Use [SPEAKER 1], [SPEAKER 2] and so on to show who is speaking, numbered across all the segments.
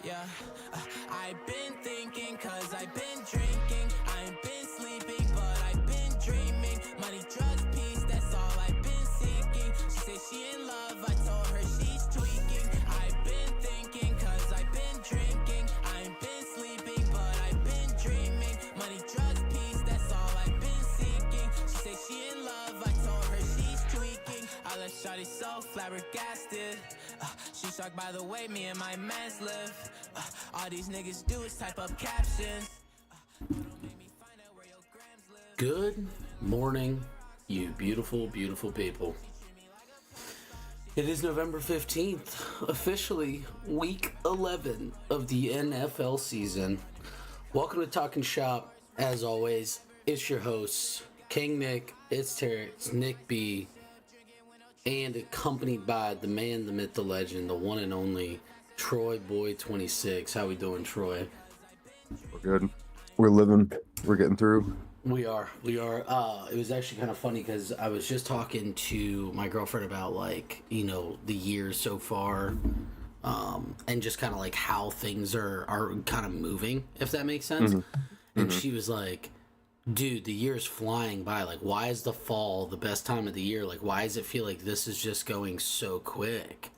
[SPEAKER 1] Yeah, I've been thinking cause I've been drinking. I ain't been sleeping but I've been dreaming. Money, drugs, peace, that's all I've been seeking. She said she in love, I told her she's tweaking. I've been thinking cause I've been drinking. I ain't been sleeping but I've been dreaming. Money, drugs, peace, that's all I've been seeking. She said she in love, I told her she's tweaking. I left shawty so flabbergasted. She shocked by the way me and my mans live. All these niggas do is type up captions.
[SPEAKER 2] Good morning, you beautiful, beautiful people. It is November 15th, officially week 11 of the NFL season. Welcome to Talkin Shop. As always, it's your hosts, King Nick, it's Terry, it's Nick B, and accompanied by the man, the myth, the legend, the one and only Troy Boy 26. How we doing, Troy?
[SPEAKER 3] We're good. We're living. We're getting through.
[SPEAKER 2] We are. It was actually kind of funny because I was just talking to my girlfriend about the year so far, and just kind of like how things are kind of moving, if that makes sense. And she was like, dude, the year's flying by. Like, why is the fall the best time of the year? Like, why does it feel like this is just going so quick?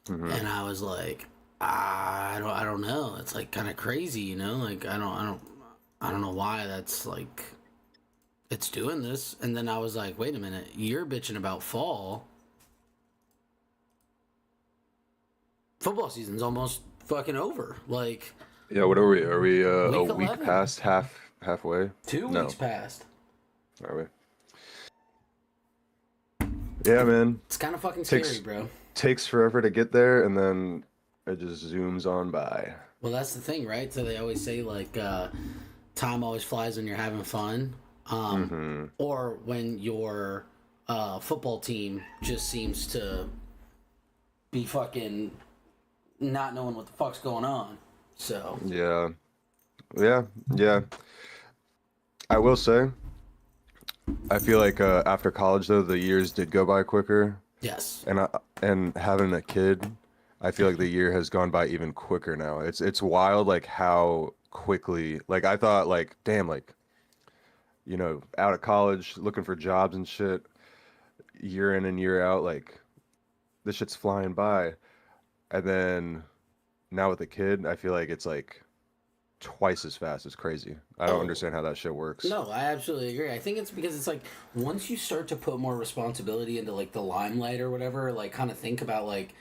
[SPEAKER 2] And I was like, I don't know. It's like kind of crazy, you know? Like, I don't know why that's like, it's doing this. And then I was like, wait a minute, you're bitching about fall. Football season's almost fucking over. Like,
[SPEAKER 3] yeah, what are we? Are we a
[SPEAKER 2] week
[SPEAKER 3] week
[SPEAKER 2] 11?
[SPEAKER 3] past halfway?
[SPEAKER 2] 2 weeks past.
[SPEAKER 3] Are we? Yeah, man.
[SPEAKER 2] It's kind of fucking scary, bro.
[SPEAKER 3] Takes forever to get there, and then it just zooms on by.
[SPEAKER 2] Well, that's the thing, right? So they always say, like, time always flies when you're having fun. Or when your football team just seems to be fucking not knowing what the fuck's going on. So.
[SPEAKER 3] Yeah. I will say, I feel like after college, though, the years did go by quicker.
[SPEAKER 2] Yes.
[SPEAKER 3] And having a kid, I feel like the year has gone by even quicker now. It's wild, like how quickly. Like I thought, like damn, like out of college, looking for jobs and shit, year in and year out, like this shit's flying by. And then now with a kid, I feel like it's like twice as fast. It's crazy. I don't understand how that shit works.
[SPEAKER 2] No, I absolutely agree. I think it's because it's like once you start to put more responsibility into like the limelight or whatever, like kind of think about like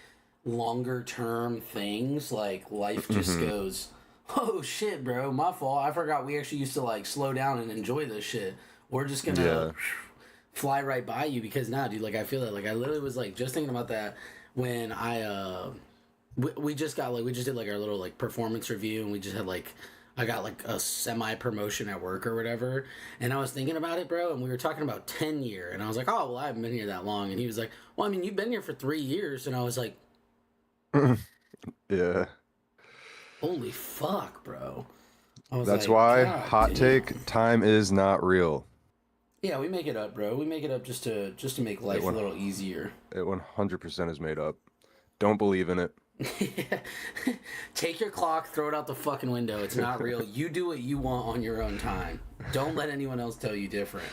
[SPEAKER 2] longer term things, like life just goes, oh shit, bro, my fault. I forgot we actually used to like slow down and enjoy this shit. We're just gonna fly right by you because now, dude, like I feel that. Like I literally was like just thinking about that when we just got like we just did like our little like performance review and we just had like I got like a semi promotion at work or whatever, and I was thinking about it, bro, and we were talking about 10 year, and I was like, oh well, I haven't been here that long, and he was like, well, I mean, you've been here for 3 years, and I was like,
[SPEAKER 3] yeah,
[SPEAKER 2] holy fuck, bro.
[SPEAKER 3] That's why hot take, time is not real.
[SPEAKER 2] Yeah, we make it up, bro. We make it up just to make life a little easier.
[SPEAKER 3] It 100% is made up. Don't believe in it.
[SPEAKER 2] Take your clock, throw it out the fucking window. It's not real. You do what you want on your own time. Don't let anyone else tell you different.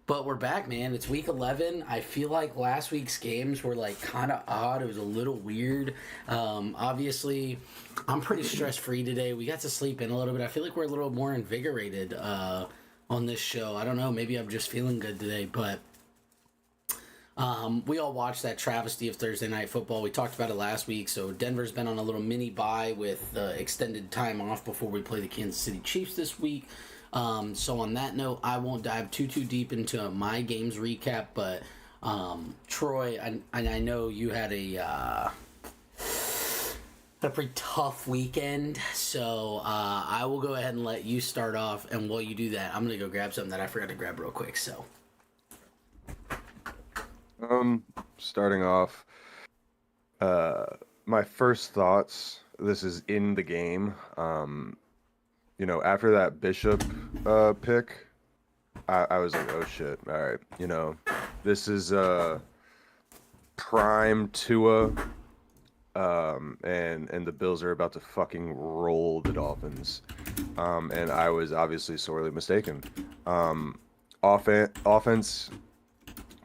[SPEAKER 2] But we're back, man. It's week 11. I feel like last week's games were like kind of odd. It was a little weird. Obviously, I'm pretty stress free today. We got to sleep in a little bit. I feel like we're a little more invigorated on this show. I don't know. Maybe I'm just feeling good today, but. We all watched that travesty of Thursday Night Football. We talked about it last week. So Denver's been on a little mini bye with extended time off before we play the Kansas City Chiefs this week. So on that note, I won't dive too deep into my games recap. But Troy, I know you had a pretty tough weekend. So I will go ahead and let you start off. And while you do that, I'm going to go grab something that I forgot to grab real quick. So.
[SPEAKER 3] Starting off, my first thoughts, this is in the game. after that Bishop pick, I was like, oh shit, all right, this is prime Tua, and the Bills are about to fucking roll the Dolphins, and I was obviously sorely mistaken. Offense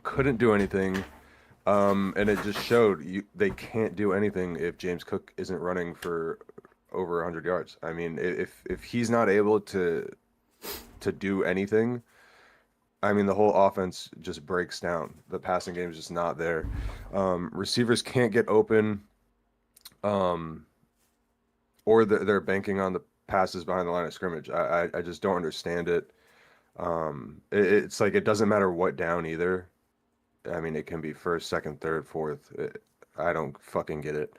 [SPEAKER 3] couldn't do anything, and it just showed they can't do anything if James Cook isn't running for over 100 yards. I mean, if he's not able to do anything, I mean, the whole offense just breaks down. The passing game is just not there. Receivers can't get open, or they're banking on the passes behind the line of scrimmage. I just don't understand it. It's like it doesn't matter what down either. I mean, it can be first, second, third, fourth. I don't fucking get it.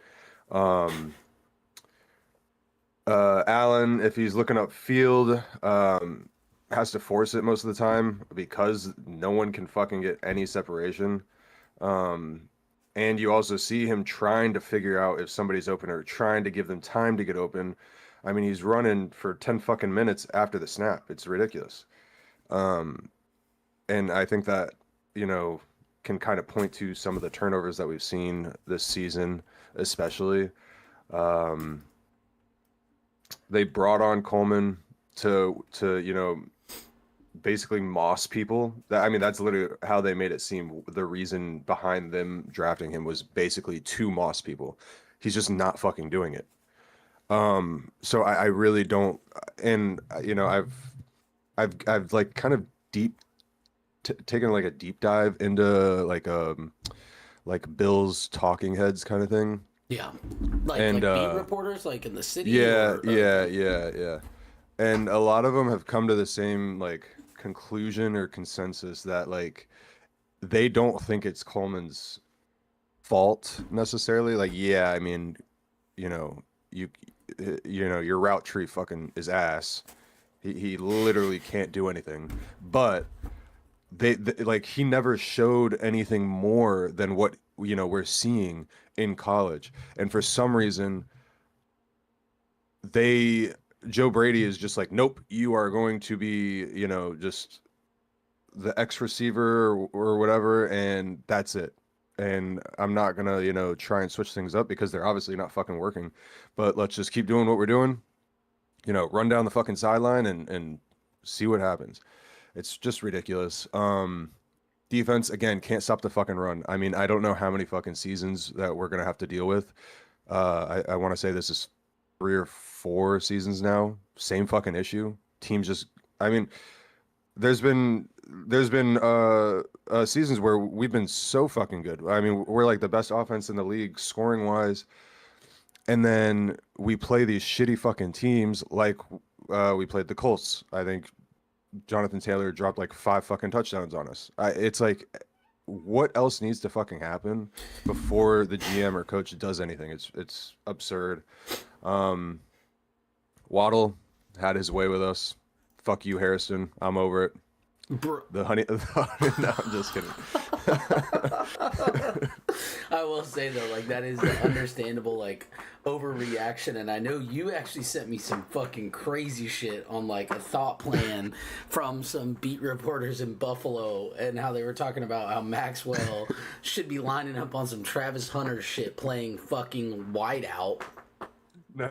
[SPEAKER 3] Allen, if he's looking upfield, has to force it most of the time because no one can fucking get any separation. And you also see him trying to figure out if somebody's open or trying to give them time to get open. I mean, he's running for 10 fucking minutes after the snap. It's ridiculous. And I think that, can kind of point to some of the turnovers that we've seen this season, especially. They brought on Coleman to basically moss people. That's literally how they made it seem. The reason behind them drafting him was basically to moss people. He's just not fucking doing it. So I really don't, and I've like kind of taken like a deep dive into like Bill's talking heads kind of thing.
[SPEAKER 2] Yeah, like beat reporters, like in the city.
[SPEAKER 3] Yeah. And a lot of them have come to the same like conclusion or consensus that like they don't think it's Coleman's fault necessarily. Like, yeah, I mean, your route tree fucking is ass. He literally can't do anything. But they like he never showed anything more than what we're seeing in college. And for some reason Joe Brady is just like, nope, you are going to be, just the X receiver or whatever, and that's it. And I'm not gonna, try and switch things up because they're obviously not fucking working. But let's just keep doing what we're doing. Run down the fucking sideline and see what happens. It's just ridiculous. Defense, again, can't stop the fucking run. I mean, I don't know how many fucking seasons that we're gonna have to deal with. I want to say this is 3 or 4 seasons now. Same fucking issue. Teams just, I mean, there's been seasons where we've been so fucking good. I mean, we're like the best offense in the league scoring wise, and then we play these shitty fucking teams like we played the Colts. I think Jonathan Taylor dropped like 5 fucking touchdowns on us. It's like, what else needs to fucking happen before the GM or coach does anything? It's absurd. Waddle had his way with us. Fuck you, Harrison. I'm over it. The honey. No, I'm just kidding.
[SPEAKER 2] I will say though, like that is an understandable like overreaction, and I know you actually sent me some fucking crazy shit on like a thought plan from some beat reporters in Buffalo, and how they were talking about how Maxwell should be lining up on some Travis Hunter shit, playing fucking wideout.
[SPEAKER 3] No.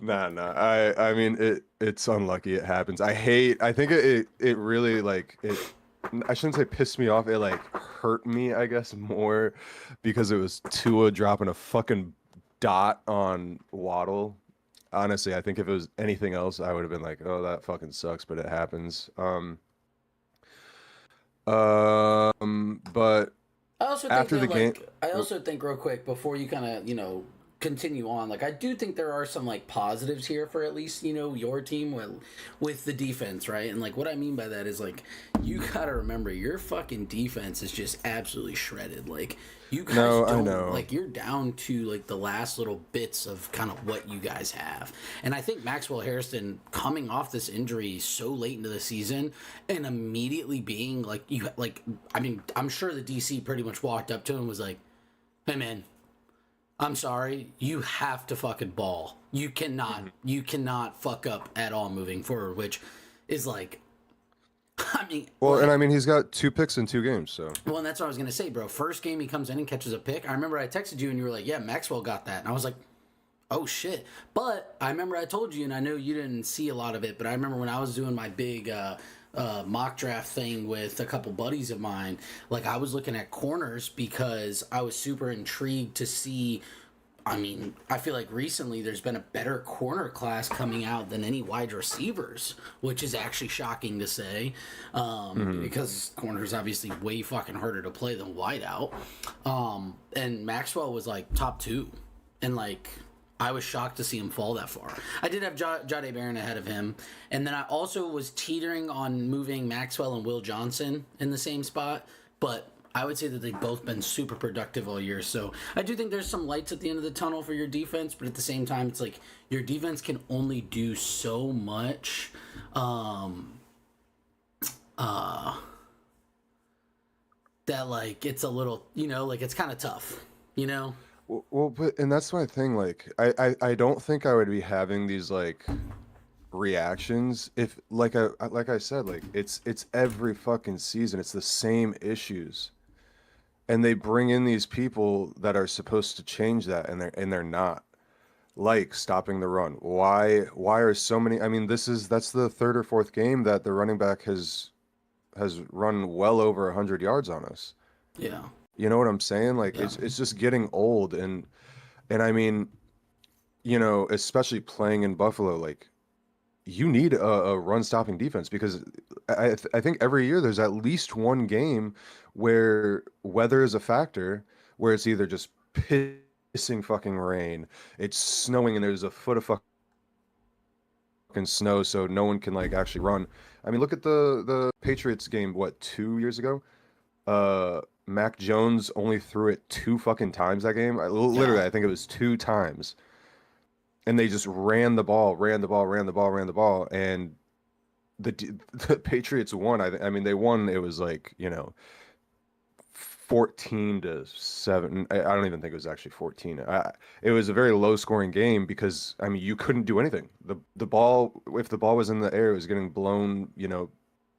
[SPEAKER 3] I mean, it's unlucky. It happens. I think it really like it. I shouldn't say pissed me off. It like hurt me, I guess, more because it was Tua dropping a fucking dot on Waddle. Honestly, I think if it was anything else, I would have been like, oh, that fucking sucks, but it happens. But
[SPEAKER 2] I also think
[SPEAKER 3] after the game,
[SPEAKER 2] I also think real quick before you kind of continue on, like I do think there are some like positives here for at least your team with the defense, right? And like what I mean by that is like you gotta remember your fucking defense is just absolutely shredded. Like you guys don't, like you're down to like the last little bits of kind of what you guys have. And I think Maxwell Harrison coming off this injury so late into the season and immediately being like I mean, I'm sure the DC pretty much walked up to him and was like, hey man, I'm sorry, you have to fucking ball. You cannot fuck up at all moving forward, which is like, I mean,
[SPEAKER 3] Well, and
[SPEAKER 2] like,
[SPEAKER 3] I mean, he's got 2 picks in 2 games, so.
[SPEAKER 2] well, and that's what I was gonna say, bro. First game he comes in and catches a pick. I remember I texted you and you were like, "Yeah, Maxwell got that," and I was like, "Oh shit!" But I remember I told you, and I know you didn't see a lot of it, but I remember when I was doing my big mock draft thing with a couple buddies of mine, like I was looking at corners because I was super intrigued to see. I mean, I feel like recently there's been a better corner class coming out than any wide receivers, which is actually shocking to say, because corners obviously way fucking harder to play than wide out. And Maxwell was like top 2, and like I was shocked to see him fall that far. I did have Jade Barron ahead of him, and then I also was teetering on moving Maxwell and Will Johnson in the same spot, but I would say that they've both been super productive all year. So I do think there's some lights at the end of the tunnel for your defense, but at the same time, it's like your defense can only do so much. That like it's a little, like it's kind of tough,
[SPEAKER 3] Well, but and that's my thing. Like, I don't think I would be having these like reactions if like I said, like it's every fucking season. It's the same issues, and they bring in these people that are supposed to change that, and they're not. Like stopping the run. Why are so many? I mean, that's the third or fourth game that the running back has run well over 100 yards on us.
[SPEAKER 2] Yeah.
[SPEAKER 3] You know what I'm saying? Like
[SPEAKER 2] Yeah.
[SPEAKER 3] it's just getting old, and I mean, especially playing in Buffalo, like you need a run stopping defense because I think every year there's at least one game where weather is a factor, where it's either just pissing fucking rain, it's snowing, and there's a foot of fucking snow, so no one can like actually run. I mean, look at the Patriots game, what, 2 years ago? Mac Jones only threw it 2 fucking times that game. Literally,
[SPEAKER 2] Yeah.
[SPEAKER 3] I think it was 2 times, and they just ran the ball, ran the ball, ran the ball, ran the ball, and the Patriots won. I mean, they won. It was like 14-7. I don't even think it was actually 14. It was a very low scoring game because I mean you couldn't do anything. The ball, if the ball was in the air, it was getting blown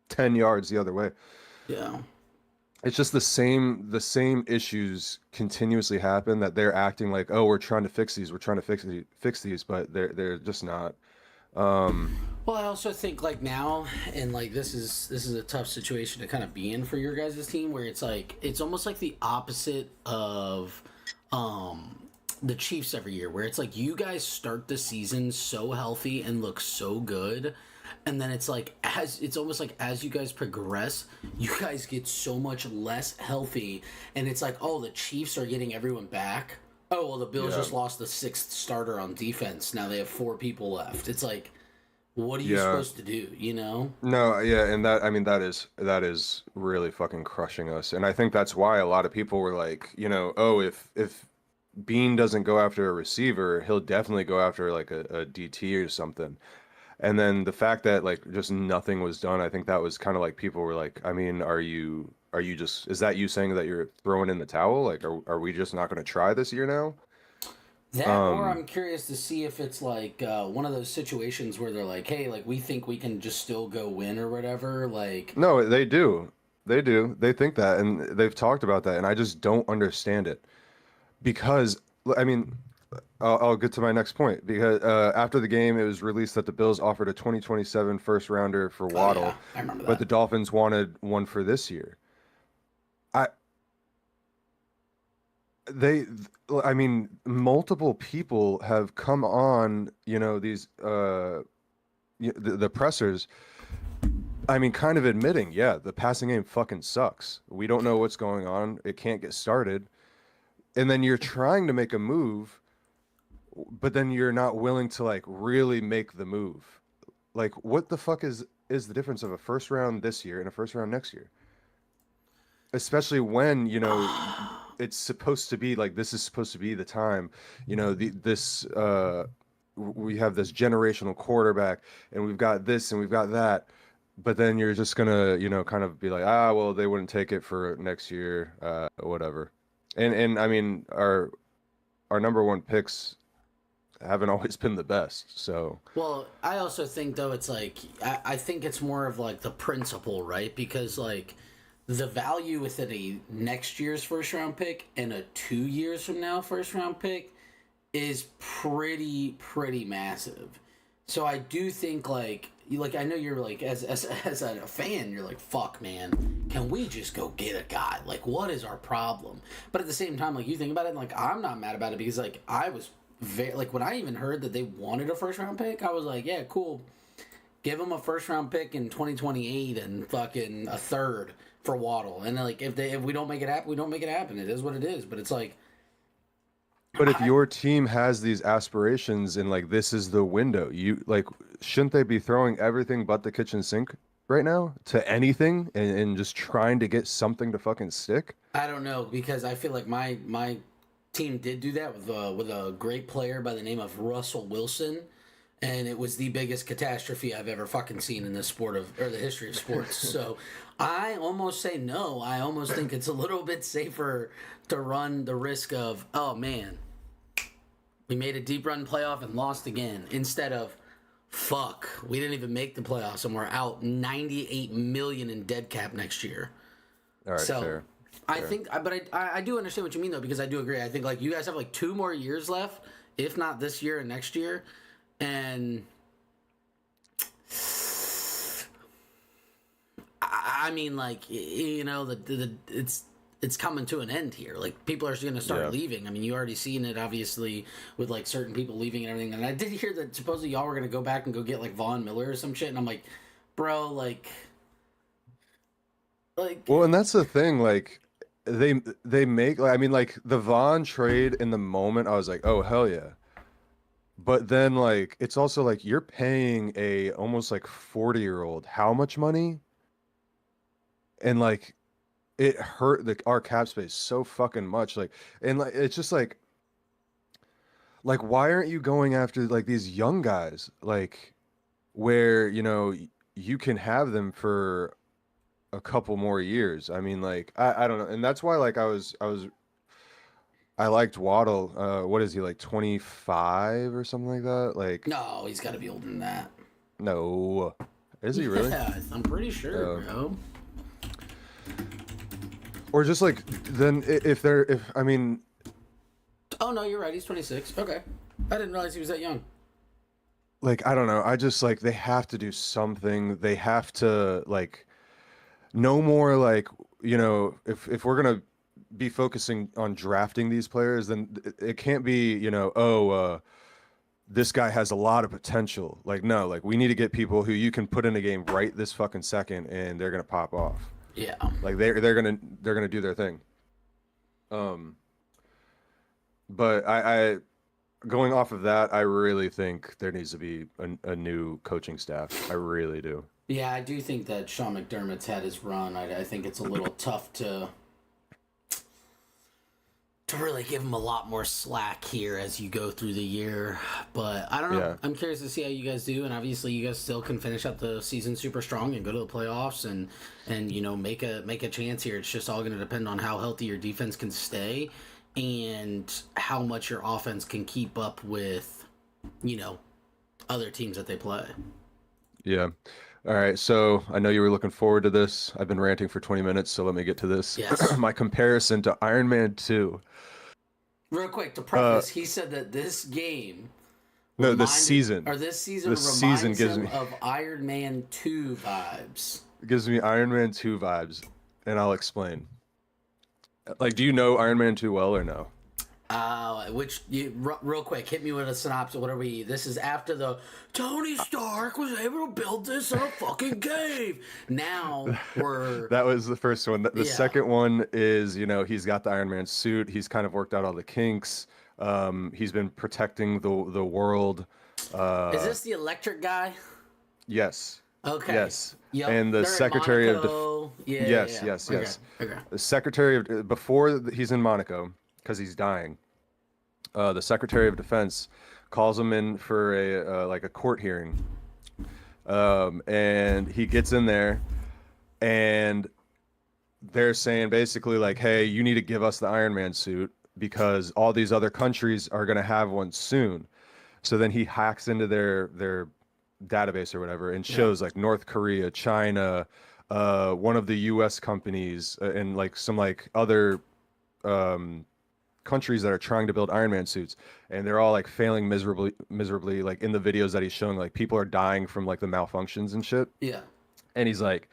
[SPEAKER 3] 10 yards the other way.
[SPEAKER 2] Yeah.
[SPEAKER 3] It's just the same issues continuously happen, that they're acting like, oh, we're trying to fix these, fix these, but they're just not.
[SPEAKER 2] Well, I also think like now, and like this is a tough situation to kind of be in for your guys' team, where it's like it's almost like the opposite of the Chiefs every year, where it's like you guys start the season so healthy and look so good, and then it's like it's almost like as you guys progress, you guys get so much less healthy, and it's like, oh, the Chiefs are getting everyone back. Oh well, the Bills
[SPEAKER 3] Yeah.
[SPEAKER 2] just lost the 6th starter on defense. Now they have 4 people left. It's like, what are you
[SPEAKER 3] Yeah.
[SPEAKER 2] supposed to do?
[SPEAKER 3] No, yeah, and that, I mean, that is really fucking crushing us. And I think that's why a lot of people were like, oh, if Bean doesn't go after a receiver, he'll definitely go after like a DT or something. And then the fact that like just nothing was done, I think that was kind of like people were like, I mean, are you just, is that you saying that you're throwing in the towel? Like, are we just not going to try this year now?
[SPEAKER 2] That, or I'm curious to see if it's like one of those situations where they're like, hey, like we think we can just still go win or whatever. Like,
[SPEAKER 3] No, they do. They do. They think that, and they've talked about that, and I just don't understand it. Because I mean, I'll get to my next point. Because after the game, it was released that the Bills offered a 2027 first rounder for
[SPEAKER 2] oh
[SPEAKER 3] Waddle,
[SPEAKER 2] yeah, I remember
[SPEAKER 3] but the
[SPEAKER 2] that.
[SPEAKER 3] Dolphins wanted one for this year. I they I mean, multiple people have come on, these the pressers. I mean, kind of admitting, yeah, the passing game fucking sucks. We don't know what's going on. It can't get started. And then you're trying to make a move, but then you're not willing to like really make the move. Like, what the fuck is the difference of a first round this year and a first round next year? Especially when, it's supposed to be like, this is supposed to be the time, we have this generational quarterback, and we've got this and we've got that. But then you're just gonna, kind of be like, well, they wouldn't take it for next year, whatever. And I mean, our number one picks haven't always been the best. So
[SPEAKER 2] Well, I also think though it's like I think it's more of like the principle, right? Because like the value within a next year's first round pick and a 2 years from now first round pick is pretty massive. So I do think like I know you're like as a fan you're like fuck man, can we just go get a guy? Like what is our problem? But at the same time like you think about it like I'm not mad about it because like I was very like when I even heard that they wanted a first round pick I was like yeah cool, give them a first round pick in 2028 and fucking a third for Waddle and then, like if we don't make it happen we don't make it happen, it is what it is. But it's like
[SPEAKER 3] but if your team has these aspirations and like this is the window, you like shouldn't they be throwing everything but the kitchen sink right now to anything and just trying to get something to fucking stick?
[SPEAKER 2] I don't know because I feel like my team did do that with a great player by the name of Russell Wilson, and it was the biggest catastrophe I've ever fucking seen in the the history of sports. So I almost say no. I almost think it's a little bit safer to run the risk of, oh man, we made a deep run playoff and lost again, instead of fuck, we didn't even make the playoffs and we're out 98 million in dead cap next year.
[SPEAKER 3] All right,
[SPEAKER 2] So
[SPEAKER 3] fair.
[SPEAKER 2] I think, but I do understand what you mean though, because I do agree. I think like you guys have like 2 more years left, if not this year and next year, and I mean like you know it's coming to an end here. Like people are going to start leaving. I mean you already seen it obviously with like certain people leaving and everything. And I did hear that supposedly y'all were going to go back and go get like Von Miller or some shit, and I'm like, bro, like.
[SPEAKER 3] Well, and that's the thing, like they make like I mean like the Vaughn trade in the moment I was like, "Oh, hell yeah." But then like it's also like you're paying a almost like 40-year-old how much money? And like it hurt our cap space so fucking much like and like it's just like why aren't you going after like these young guys like where, you know, you can have them for a couple more years. I mean, like, I don't know. And that's why, like, I liked Waddle. What is he, like 25 or something like that? Like,
[SPEAKER 2] No, he's got to be older than that.
[SPEAKER 3] no. Is he really?
[SPEAKER 2] Yeah, I'm pretty sure, bro.
[SPEAKER 3] Or just like, then if I mean,
[SPEAKER 2] Oh, no, you're right. He's 26. Okay. I didn't realize he was that young.
[SPEAKER 3] like, I don't know. I just like, they have to do something. They have to, like, no more, like, you know, if we're going to be focusing on drafting these players, then it can't be, you know, this guy has a lot of potential. Like, no, like, we need to get people who you can put in a game right this fucking second and they're going to pop off.
[SPEAKER 2] Yeah.
[SPEAKER 3] Like, they're going to do their thing. But I going off of that, I really think there needs to be a new coaching staff. I really do.
[SPEAKER 2] Yeah, I do think that Sean McDermott's had his run. I think it's a little tough to really give him a lot more slack here as you go through the year. But I don't know.
[SPEAKER 3] Yeah.
[SPEAKER 2] I'm curious to see how you guys do, and obviously you guys still can finish up the season super strong and go to the playoffs and you know make a chance here. It's just all going to depend on how healthy your defense can stay and how much your offense can keep up with, you know, other teams that they play.
[SPEAKER 3] Yeah. All right, so I know you were looking forward to this. I've been ranting for 20 minutes, so let me get to this.
[SPEAKER 2] Yes.
[SPEAKER 3] My comparison to Iron Man 2.
[SPEAKER 2] Real quick, to preface, he said that this game...
[SPEAKER 3] No, this season
[SPEAKER 2] reminds
[SPEAKER 3] gives
[SPEAKER 2] him
[SPEAKER 3] me
[SPEAKER 2] of Iron Man 2 vibes.
[SPEAKER 3] gives me Iron Man 2 vibes, and I'll explain. Like, do you know Iron Man 2 well or no?
[SPEAKER 2] Real quick, hit me with a synopsis. What are we? This is after the Tony Stark was able to build this in a fucking cave. Now we're
[SPEAKER 3] That was the first one. The
[SPEAKER 2] Yeah.
[SPEAKER 3] second one is, you know, he's got the Iron Man suit. He's kind of worked out all the kinks. He's been protecting the world.
[SPEAKER 2] is this the electric guy?
[SPEAKER 3] Yes.
[SPEAKER 2] Okay.
[SPEAKER 3] Yes.
[SPEAKER 2] Yep.
[SPEAKER 3] And the
[SPEAKER 2] They're in
[SPEAKER 3] Secretary of
[SPEAKER 2] Monaco. Yeah.
[SPEAKER 3] Yes,
[SPEAKER 2] yeah.
[SPEAKER 3] yes,
[SPEAKER 2] Okay,
[SPEAKER 3] yes.
[SPEAKER 2] Okay.
[SPEAKER 3] The Secretary of before he's in Monaco because he's dying. The Secretary of Defense calls him in for a like a court hearing, and he gets in there, and they're saying basically like, "Hey, you need to give us the Iron Man suit because all these other countries are going to have one soon. So then he hacks into their database or whatever and shows like North Korea, China, one of the US companies, and like some like other countries that are trying to build Iron Man suits, and they're all like failing miserably like in the videos that he's showing, like people are dying from like the malfunctions and shit.
[SPEAKER 2] Yeah.
[SPEAKER 3] And he's like,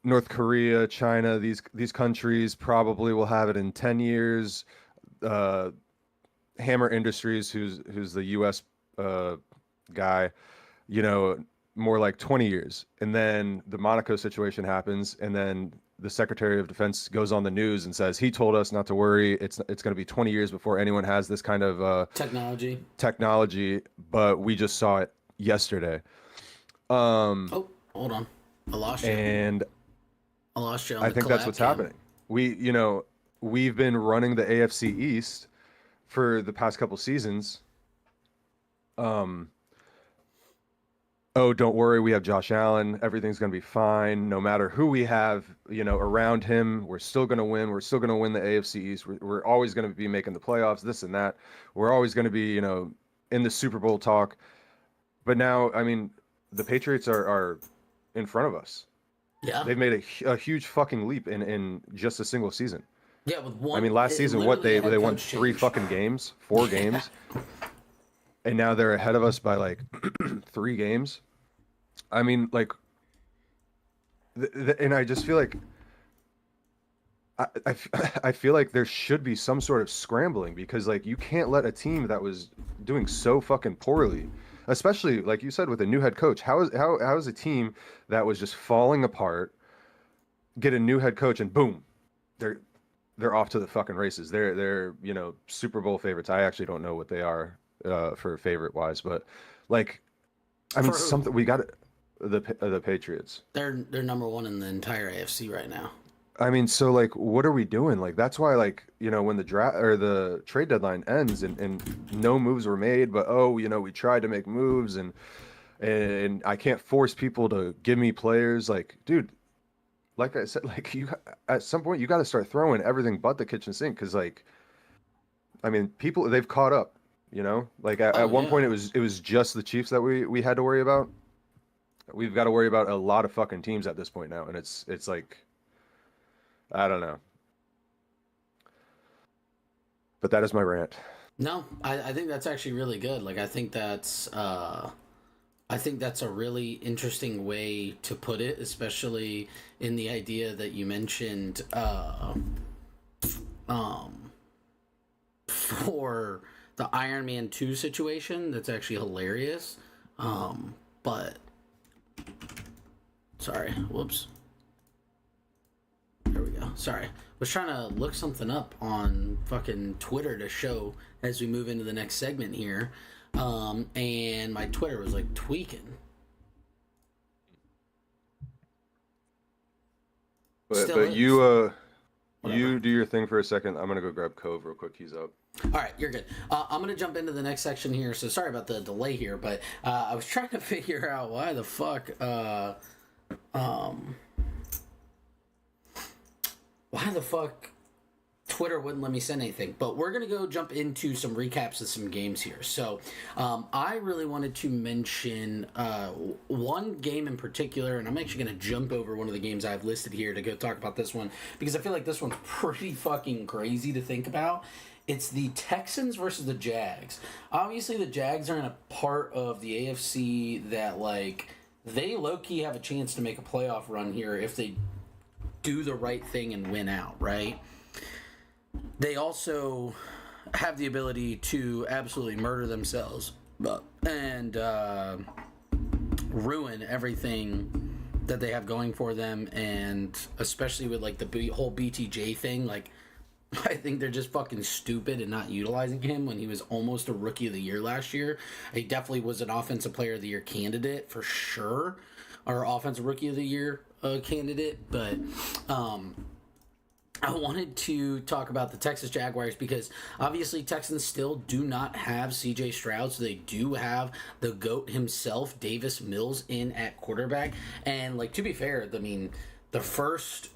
[SPEAKER 3] North Korea, China, these countries probably will have it in 10 years. Hammer Industries, who's the US guy, more like 20 years. And then the Monaco situation happens, and then the Secretary of Defense goes on the news and says he told us not to worry. It's going to be 20 years before anyone has this kind of technology, but we just saw it yesterday.
[SPEAKER 2] Oh, hold on. I lost you.
[SPEAKER 3] And
[SPEAKER 2] I lost you on
[SPEAKER 3] I
[SPEAKER 2] the
[SPEAKER 3] think that's what's happening. We've been running the AFC East for the past couple seasons. Oh, don't worry, we have Josh Allen. Everything's going to be fine. No matter who we have, around him, we're still going to win. We're still going to win the AFC East. We're always going to be making the playoffs, this and that. We're always going to be, in the Super Bowl talk. But now, I mean, the Patriots are in front of us.
[SPEAKER 2] Yeah.
[SPEAKER 3] They've made a huge fucking leap in just a single season.
[SPEAKER 2] Yeah, with one.
[SPEAKER 3] I mean, last season, they won 3 fucking games, 4 games. And now they're ahead of us by like 3 games. I mean, like, and I just feel like I feel like there should be some sort of scrambling, because like you can't let a team that was doing so fucking poorly, especially like you said with a new head coach. How is a team that was just falling apart get a new head coach and boom, they're off to the fucking races. They're Super Bowl favorites. I actually don't know what they are for favorite wise, but like, I mean, something we got. The Patriots.
[SPEAKER 2] They're number 1 in the entire AFC right now.
[SPEAKER 3] I mean, so like, what are we doing? Like, that's why, like, when the draft or the trade deadline ends and no moves were made, but we tried to make moves, and I can't force people to give me players. Like, dude, like I said, like, you at some point you got to start throwing everything but the kitchen sink, because like, I mean, people, they've caught up. Like at one point it was just the Chiefs that we had to worry about. We've got to worry about a lot of fucking teams at this point now, and it's like, I don't know. But that is my rant.
[SPEAKER 2] No, I think that's actually really good. Like, I think that's a really interesting way to put it, especially in the idea that you mentioned for the Iron Man 2 situation. That's actually hilarious. But sorry, whoops. There we go. Sorry. Was trying to look something up on fucking Twitter to show as we move into the next segment here. And my Twitter was like tweaking.
[SPEAKER 3] But you do your thing for a second. I'm gonna go grab Cove real quick. He's up.
[SPEAKER 2] All right, you're good. I'm going to jump into the next section here. So sorry about the delay here, but I was trying to figure out why the fuck Twitter wouldn't let me send anything. But we're going to go jump into some recaps of some games here. So I really wanted to mention one game in particular, and I'm actually going to jump over one of the games I've listed here to go talk about this one, because I feel like this one's pretty fucking crazy to think about. It's the Texans versus the Jags. Obviously, the Jags are in a part of the AFC that, like, they low-key have a chance to make a playoff run here if they do the right thing and win out, right? They also have the ability to absolutely murder themselves and ruin everything that they have going for them, and especially with, like, the whole BTJ thing, like, I think they're just fucking stupid and not utilizing him when he was almost a Rookie of the Year last year. He definitely was an Offensive Player of the Year candidate for sure, or Offensive Rookie of the Year candidate. But I wanted to talk about the Texas Jaguars because obviously Texans still do not have C.J. Stroud, so they do have the GOAT himself, Davis Mills, in at quarterback. And, like, to be fair, I mean, the first,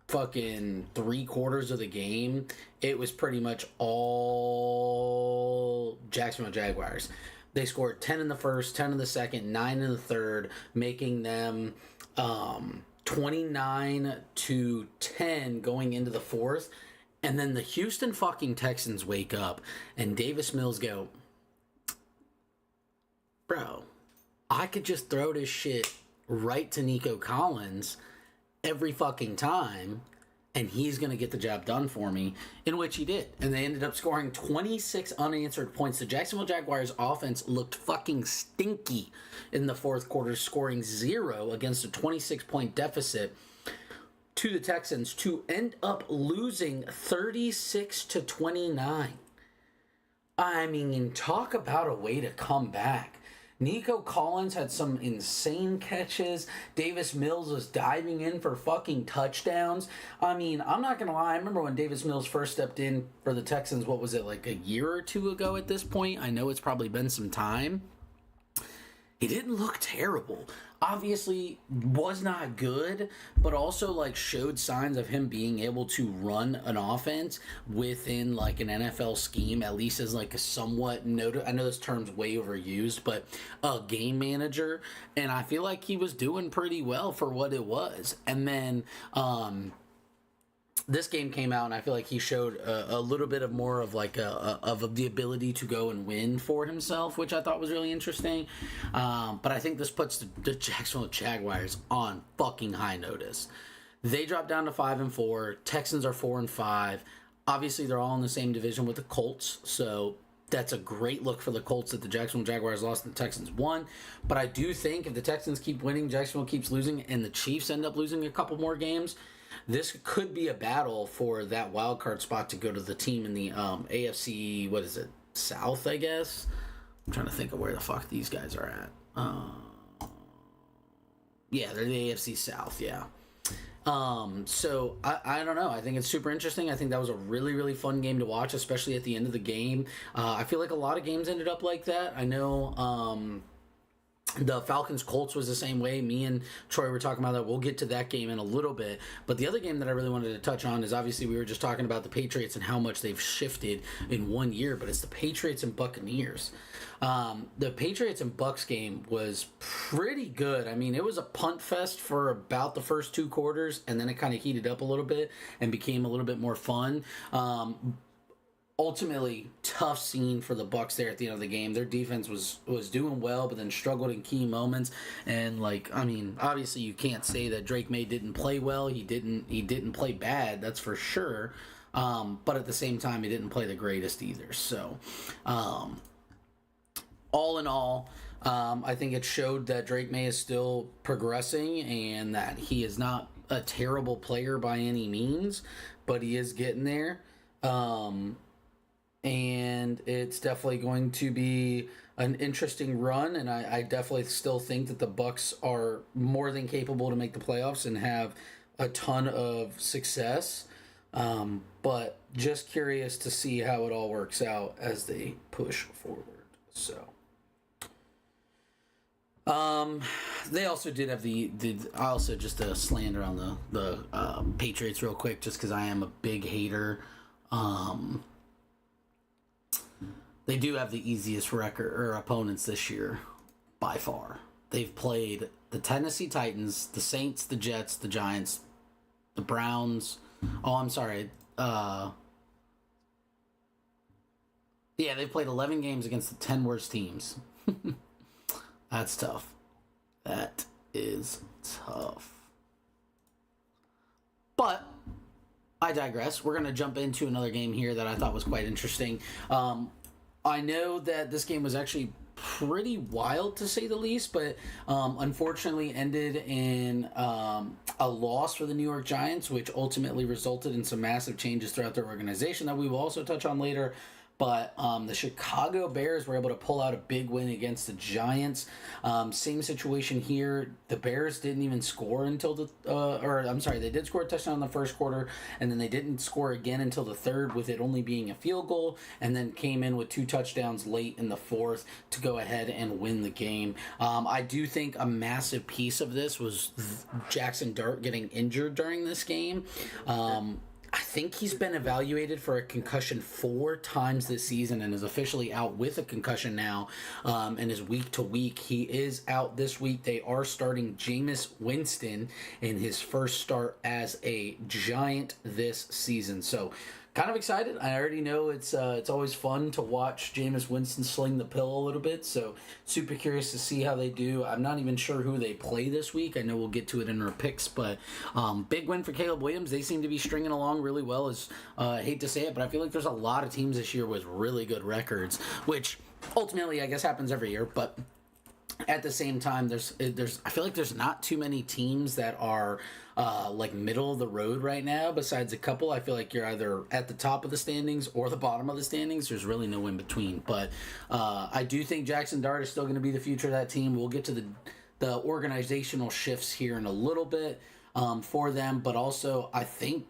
[SPEAKER 2] 5 fucking 3/4 of the game, it was pretty much all Jacksonville Jaguars. They scored 10 in the first, 10 in the second, 9 in the third, making them 29-10 going into the fourth. And then the Houston fucking Texans wake up and Davis Mills go, bro, I could just throw this shit right to Nico Collins every fucking time and he's going to get the job done for me, in which he did. And they ended up scoring 26 unanswered points. The Jacksonville Jaguars offense looked fucking stinky in the fourth quarter, scoring 0 against a 26-point deficit to the Texans to end up losing 36-29. I mean, talk about a way to come back. Nico Collins had some insane catches. Davis Mills was diving in for fucking touchdowns. I mean, I'm not going to lie. I remember when Davis Mills first stepped in for the Texans, what was it, like a year or two ago at this point? I know it's probably been some time. He didn't look terrible. Obviously, was not good, but also like showed signs of him being able to run an offense within like an NFL scheme, at least as like a somewhat I know this term's way overused, but a game manager. And I feel like he was doing pretty well for what it was. And then this game came out, and I feel like he showed a little bit of more of like of the ability to go and win for himself, which I thought was really interesting. But I think this puts the Jacksonville Jaguars on fucking high notice. They dropped down to 5-4. Texans are 4-5. Obviously, they're all in the same division with the Colts, so that's a great look for the Colts that the Jacksonville Jaguars lost and the Texans won. But I do think if the Texans keep winning, Jacksonville keeps losing, and the Chiefs end up losing a couple more games, this could be a battle for that wild card spot to go to the team in the AFC, what is it, South, I guess? I'm trying to think of where the fuck these guys are at. Yeah, they're the AFC South, yeah. So I don't know. I think it's super interesting. I think that was a really, really fun game to watch, especially at the end of the game. I feel like a lot of games ended up like that. I know the Falcons-Colts was the same way. Me and Troy were talking about that. We'll get to that game in a little bit. But the other game that I really wanted to touch on is obviously we were just talking about the Patriots and how much they've shifted in 1 year, but it's the Patriots and Buccaneers. The Patriots and Bucs game was pretty good. I mean, it was a punt fest for about the first 2 quarters, and then it kind of heated up a little bit and became a little bit more fun. Ultimately, tough scene for the Bucs there at the end of the game. Their defense was doing well, but then struggled in key moments. And like, I mean, obviously you can't say that Drake May didn't play well. He didn't play bad, that's for sure. But at the same time, he didn't play the greatest either. So, all in all, I think it showed that Drake May is still progressing and that he is not a terrible player by any means, but he is getting there. And it's definitely going to be an interesting run, and I definitely still think that the Bucs are more than capable to make the playoffs and have a ton of success. But just curious to see how it all works out as they push forward. So, they also did have I also just a slander on the Patriots real quick, just because I am a big hater. They do have the easiest record or opponents this year, by far. They've played the Tennessee Titans, the Saints, the Jets, the Giants, the Browns. Oh, I'm sorry. Yeah, they've played 11 games against the 10 worst teams. That's tough. That is tough. But I digress. We're going to jump into another game here that I thought was quite interesting. I know that this game was actually pretty wild, to say the least, but unfortunately ended in a loss for the New York Giants, which ultimately resulted in some massive changes throughout their organization that we will also touch on later. But the Chicago Bears were able to pull out a big win against the Giants. Same situation here. The Bears didn't even score until they did score a touchdown in the first quarter, and then they didn't score again until the third, with it only being a field goal, and then came in with 2 touchdowns late in the fourth to go ahead and win the game. I do think a massive piece of this was Jackson Dart getting injured during this game. I think he's been evaluated for a concussion 4 times this season and is officially out with a concussion now, and is week to week. He is out this week. They are starting Jameis Winston in his first start as a Giant this season. So kind of excited. I already know it's always fun to watch Jameis Winston sling the pill a little bit, so super curious to see how they do. I'm not even sure who they play this week. I know we'll get to it in our picks, but big win for Caleb Williams. They seem to be stringing along really well. I hate to say it, but I feel like there's a lot of teams this year with really good records, which ultimately I guess happens every year, but at the same time, I feel like there's not too many teams that are like middle of the road right now. Besides a couple, I feel like you're either at the top of the standings or the bottom of the standings. There's really no in between. But I do think Jackson Dart is still going to be the future of that team. We'll get to the organizational shifts here in a little bit for them. But also, I think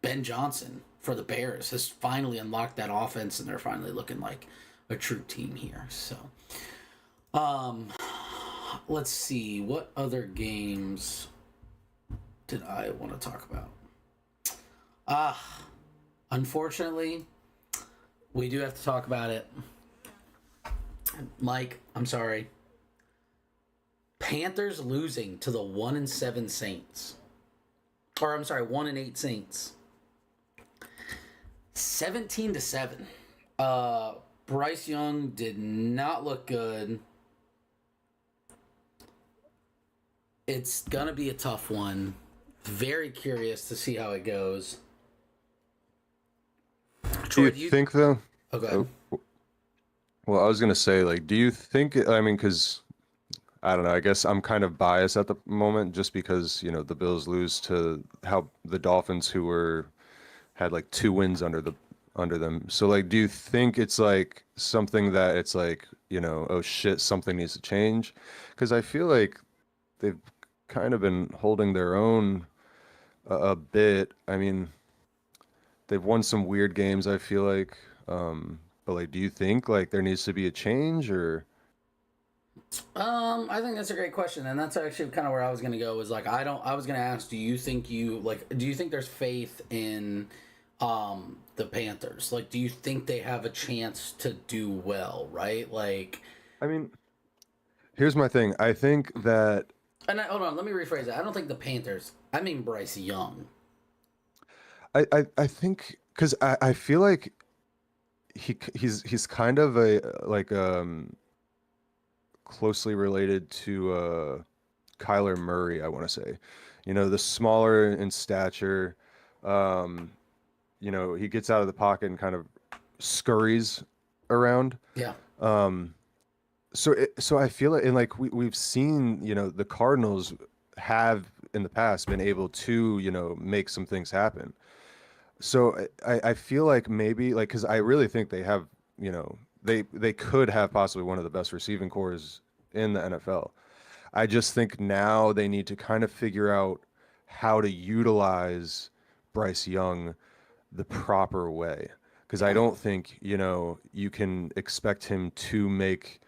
[SPEAKER 2] Ben Johnson for the Bears has finally unlocked that offense, and they're finally looking like a true team here. So. Let's see, what other games did I want to talk about? Unfortunately, we do have to talk about it. Mike, I'm sorry. Panthers losing to the 1-7 Saints. Or, I'm sorry, 1-8 Saints. 17-7. Bryce Young did not look good. It's going to be a tough one. Very curious to see how it goes. Troy,
[SPEAKER 3] do you think, though?
[SPEAKER 2] Okay.
[SPEAKER 3] Well, I was going to say, like, do you think, I mean, because, I don't know, I guess I'm kind of biased at the moment just because, you know, the Bills lose to the Dolphins, who had like 2 wins under them. So, like, do you think it's like something that it's like, you know, oh shit, something needs to change? Because I feel like they've kind of been holding their own a bit. I mean, they've won some weird games, I feel like. But like, do you think like there needs to be a change, or?
[SPEAKER 2] I think that's a great question, and that's actually kind of where I was going to go. Was like, I was going to ask, do you think there's faith in the Panthers? Like, do you think they have a chance to do well, right? Like,
[SPEAKER 3] I mean, here's my thing. I think that.
[SPEAKER 2] And hold on, let me rephrase that. I don't think the Panthers. I mean Bryce Young.
[SPEAKER 3] I think because I feel like he's kind of closely related to Kyler Murray, I want to say. You know, the smaller in stature. You know, he gets out of the pocket and kind of scurries around.
[SPEAKER 2] Yeah.
[SPEAKER 3] So I feel it, and like we've seen, you know, the Cardinals have in the past been able to, you know, make some things happen. So I feel like maybe like, because I really think they have, you know, they could have possibly one of the best receiving cores in the NFL. I just think now they need to kind of figure out how to utilize Bryce Young the proper way, because I don't think, you know, you can expect him to make,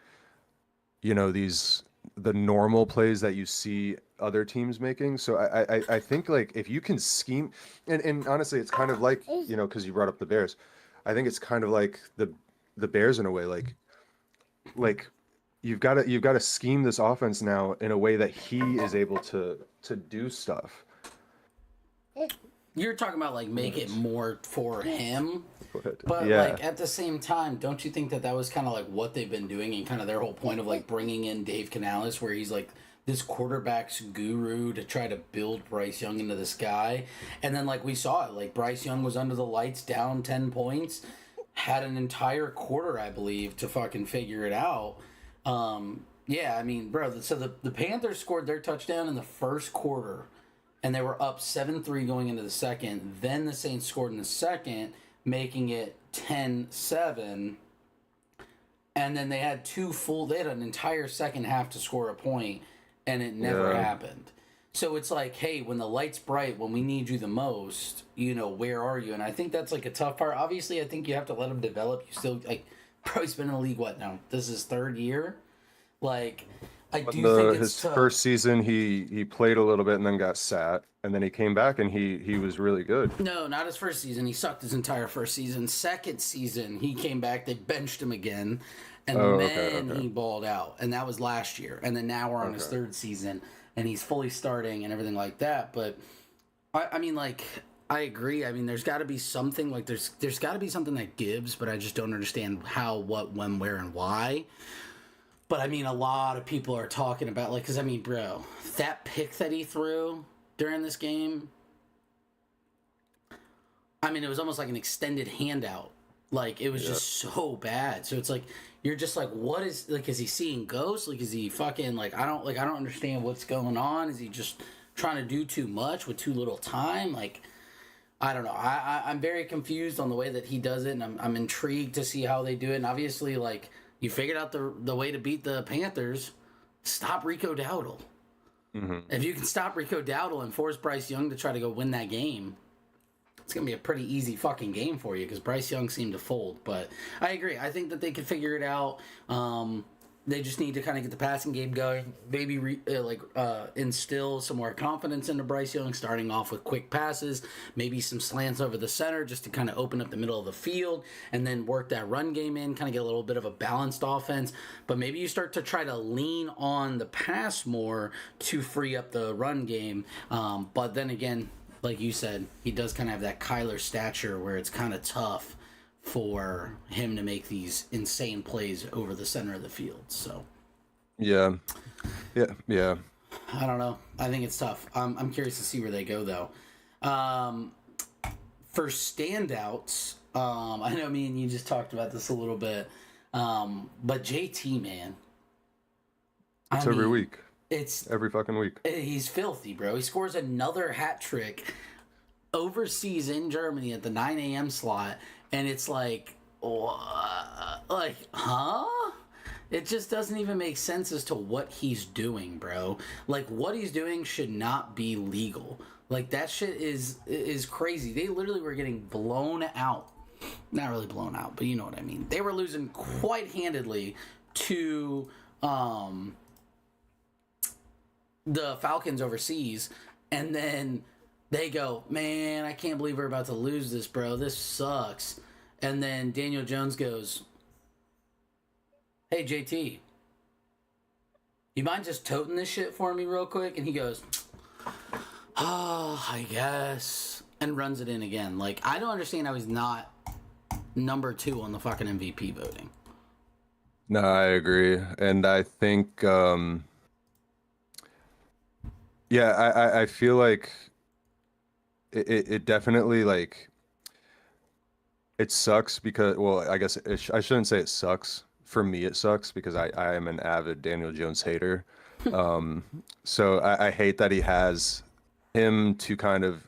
[SPEAKER 3] you know, the normal plays that you see other teams making. So I think like if you can scheme, and honestly, it's kind of like, you know, because you brought up the Bears, I think it's kind of like the Bears in a way, like you've got to scheme this offense now in a way that he is able to do stuff.
[SPEAKER 2] You're talking about like make it more for him, but
[SPEAKER 3] Yeah.
[SPEAKER 2] like at the same time, don't you think that was kind of like what they've been doing and kind of their whole point of like bringing in Dave Canales, where he's like this quarterback's guru to try to build Bryce Young into this guy, and then like we saw it, like Bryce Young was under the lights, down 10 points, had an entire quarter, I believe, to fucking figure it out. Yeah, I mean, bro, so the Panthers scored their touchdown in the first quarter, and they were up 7-3 going into the second. Then the Saints scored in the second. making it 10-7. And then they had they had an entire second half to score a point, and it never happened. So it's like, hey, when the light's bright, when we need you the most, where are you? And I think that's like a tough part. Obviously, I think you have to let him develop. You still, like, bro, he's been in the league, what now? This is his third year? Like, I do think it's
[SPEAKER 3] his
[SPEAKER 2] tough.
[SPEAKER 3] first season, he played a little bit and then got sat, and then he came back and he was really good.
[SPEAKER 2] No, not his first season. He sucked his entire first season. Second season, he came back. They benched him again, and then he balled out. And that was last year. And then now we're on his third season, and he's fully starting and everything like that. But I mean, like, I agree. I mean, there's got to be something. Like, there's got to be something that gives, but I just don't understand how, what, when, where, and why. But I mean, a lot of people are talking about, like, because I mean, bro, that pick that he threw during this game, I mean, it was almost like an extended handout. Like, it was just so bad. So it's like, you're just like, what is, like, is he seeing ghosts? Like, is he fucking, I don't understand what's going on. Is he just trying to do too much with too little time? Like, I don't know. I'm very confused on the way that he does it, and I'm intrigued to see how they do it. And obviously, like, you figured out the way to beat the Panthers. Stop Rico Dowdle. Mm-hmm. If you can stop Rico Dowdle and force Bryce Young to try to go win that game, it's going to be a pretty easy fucking game for you, because Bryce Young seemed to fold. But I agree. I think that they could figure it out. They just need to kind of get the passing game going. Maybe instill some more confidence into Bryce Young, starting off with quick passes, maybe some slants over the center just to kind of open up the middle of the field, and then work that run game in, kind of get a little bit of a balanced offense. But maybe you start to try to lean on the pass more to free up the run game. But then again, like you said, he does kind of have that Kyler stature where it's kind of tough for him to make these insane plays over the center of the field. So
[SPEAKER 3] yeah.
[SPEAKER 2] I don't know. I think it's tough. I'm curious to see where they go, though. For standouts, I know me and you just talked about this a little bit, but JT, man,
[SPEAKER 3] it's every week.
[SPEAKER 2] It's
[SPEAKER 3] every fucking week.
[SPEAKER 2] He's filthy, bro. He scores another hat trick overseas in Germany at the 9 a.m. slot. And it's like, huh? It just doesn't even make sense as to what he's doing, bro. Like, what he's doing should not be legal. Like, that shit is crazy. They literally were getting blown out. Not really blown out, but you know what I mean. They were losing quite handedly to the Falcons overseas. And then they go, man, I can't believe we're about to lose this, bro. This sucks. And then Daniel Jones goes, hey, JT, you mind just toting this shit for me real quick? And he goes, I guess. And runs it in again. Like, I don't understand how he's not number 2 on the fucking MVP voting.
[SPEAKER 3] No, I agree. And I think, I feel like it definitely, like, it sucks because, well, I guess I shouldn't say it sucks. For me, it sucks because I am an avid Daniel Jones hater. So I hate that he has him to kind of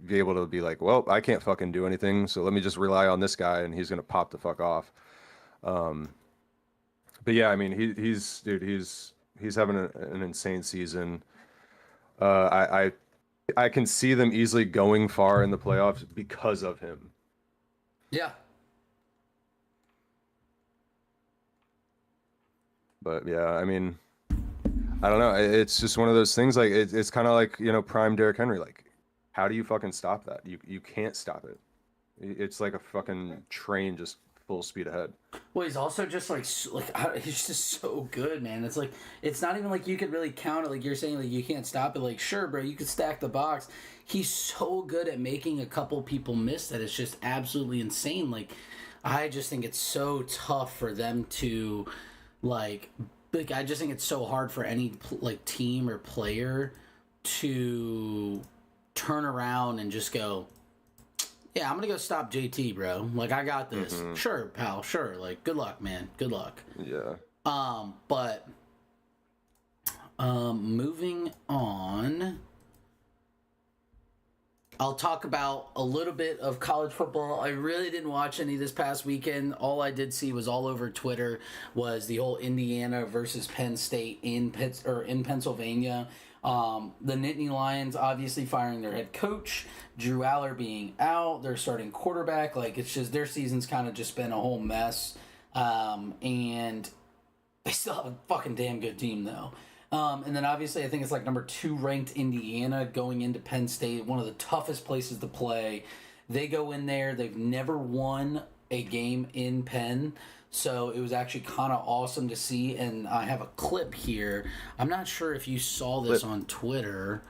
[SPEAKER 3] be able to be like, well, I can't fucking do anything, so let me just rely on this guy and he's going to pop the fuck off. But yeah, I mean, he's having an insane season. I can see them easily going far in the playoffs because of him.
[SPEAKER 2] Yeah.
[SPEAKER 3] But yeah, I mean, I don't know. It's just one of those things. Like it's kind of like, prime Derrick Henry. Like, how do you fucking stop that? You can't stop it. It's like a fucking train just full speed ahead.
[SPEAKER 2] Well, he's also just he's just so good, man. It's like, it's not even like you could really count it. Like you're saying, like you can't stop it. Like, sure, bro, you could stack the box. He's so good at making a couple people miss that it's just absolutely insane. Like, I just think it's so tough for them to, like I just think it's so hard for any team or player to turn around and just go, yeah, I'm gonna go stop JT, bro. Like, I got this. Mm-hmm. Sure, pal. Sure. Like, good luck, man. Good luck.
[SPEAKER 3] Yeah.
[SPEAKER 2] But moving on. I'll talk about a little bit of college football. I really didn't watch any this past weekend. All I did see was all over Twitter was the whole Indiana versus Penn State in Pennsylvania. The Nittany Lions obviously firing their head coach, Drew Aller being out, their starting quarterback. Like, it's just their season's kind of just been a whole mess. And they still have a fucking damn good team, though. And then obviously I think it's like number 2 ranked Indiana going into Penn State, one of the toughest places to play. They go in there. They've never won a game in Penn. So it was actually kind of awesome to see. And I have a clip here. I'm not sure if you saw this on Twitter.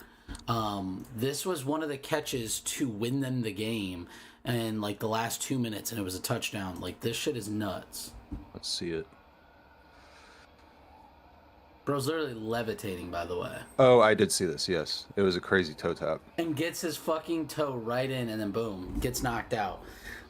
[SPEAKER 2] This was one of the catches to win them the game in like the last 2 minutes, and it was a touchdown. Like, this shit is nuts.
[SPEAKER 3] Let's see it.
[SPEAKER 2] Bro's literally levitating, by the way.
[SPEAKER 3] Oh, I did see this, yes. It was a crazy toe tap.
[SPEAKER 2] And gets his fucking toe right in, and then boom, gets knocked out.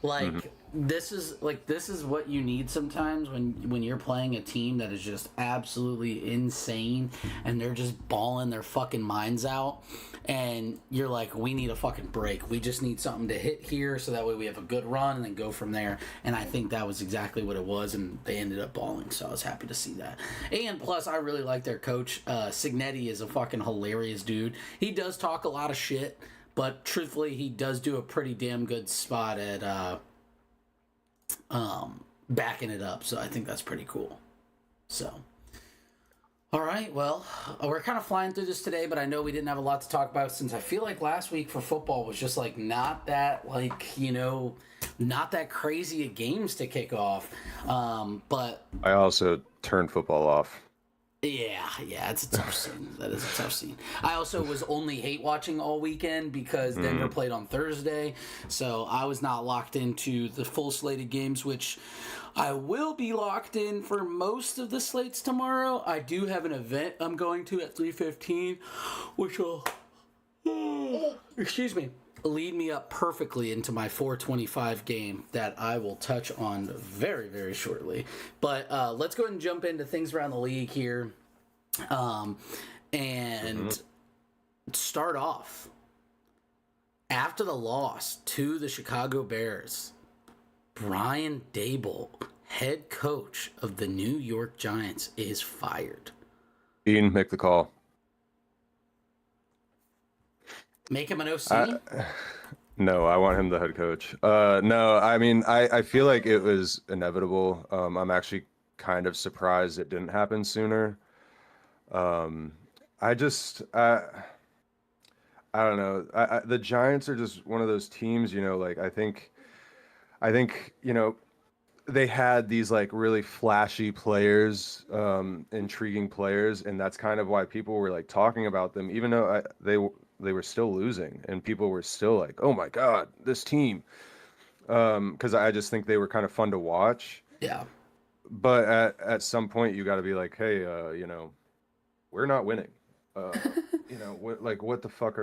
[SPEAKER 2] Like, this is what you need sometimes when you're playing a team that is just absolutely insane, and they're just balling their fucking minds out. And you're like, we need a fucking break. We just need something to hit here so that way we have a good run and then go from there. And I think that was exactly what it was, and they ended up balling, so I was happy to see that. And plus, I really like their coach. Signetti is a fucking hilarious dude. He does talk a lot of shit, but truthfully, he does do a pretty damn good spot at backing it up, so I think that's pretty cool. So... all right, well, we're kind of flying through this today, but I know we didn't have a lot to talk about since I feel like last week for football was just like not that, like, you know, not that crazy of games to kick off. But
[SPEAKER 3] I also turned football off.
[SPEAKER 2] Yeah, it's a tough scene. That is a tough scene. I also was only hate watching all weekend because Denver played on Thursday, so I was not locked into the full slate of games, which I will be locked in for most of the slates tomorrow. I do have an event I'm going to at 3:15, which will, lead me up perfectly into my 425 game that I will touch on very, very shortly. But let's go ahead and jump into things around the league here. And start off. After the loss to the Chicago Bears, Brian Daboll, head coach of the New York Giants, is fired.
[SPEAKER 3] Bean, make the call.
[SPEAKER 2] Make him an OC?
[SPEAKER 3] No, I want him the head coach. No, I mean, I feel like it was inevitable. I'm actually kind of surprised it didn't happen sooner. I don't know. The Giants are just one of those teams, you know, like I think, you know, they had these like really flashy players, intriguing players, and that's kind of why people were like talking about them, even though they were still losing, and people were still like, "Oh my God, this team," because I just think they were kind of fun to watch.
[SPEAKER 2] Yeah.
[SPEAKER 3] But at some point, you got to be like, "Hey, you know, we're not winning. You know, what the fuck do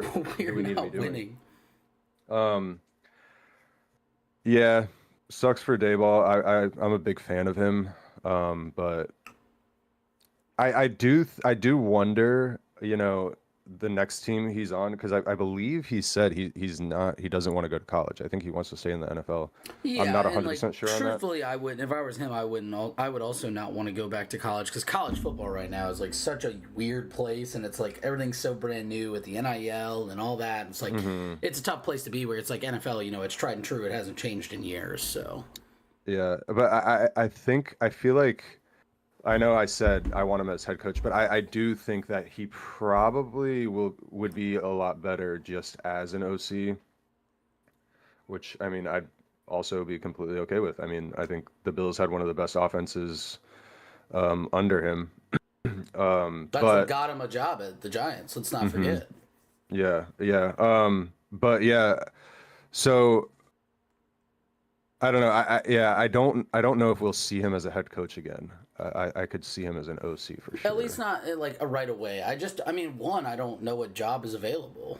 [SPEAKER 3] we need to be doing?" Winning. Yeah, sucks for Daboll. I'm a big fan of him, but I do wonder, you know, the next team he's on, because I believe he said he doesn't want to go to college. I think he wants to stay in the NFL.
[SPEAKER 2] Yeah,
[SPEAKER 3] I'm not 100% sure on that.
[SPEAKER 2] Truthfully, I wouldn't. If I was him, I wouldn't. I would also not want to go back to college, because college football right now is like such a weird place, and it's like everything's so brand new with the NIL and all that. It's like it's a tough place to be, where it's like NFL, you know, it's tried and true. It hasn't changed in years. So
[SPEAKER 3] yeah, but I feel like, I know I said I want him as head coach, but I do think that he probably would be a lot better just as an OC, which, I mean, I'd also be completely okay with. I mean, I think the Bills had one of the best offenses under him.
[SPEAKER 2] That's what got him a job at the Giants. Let's not forget.
[SPEAKER 3] Yeah. But yeah, so I don't know. I don't know if we'll see him as a head coach again. I could see him as an OC for sure.
[SPEAKER 2] At least not like a right away. I don't know what job is available.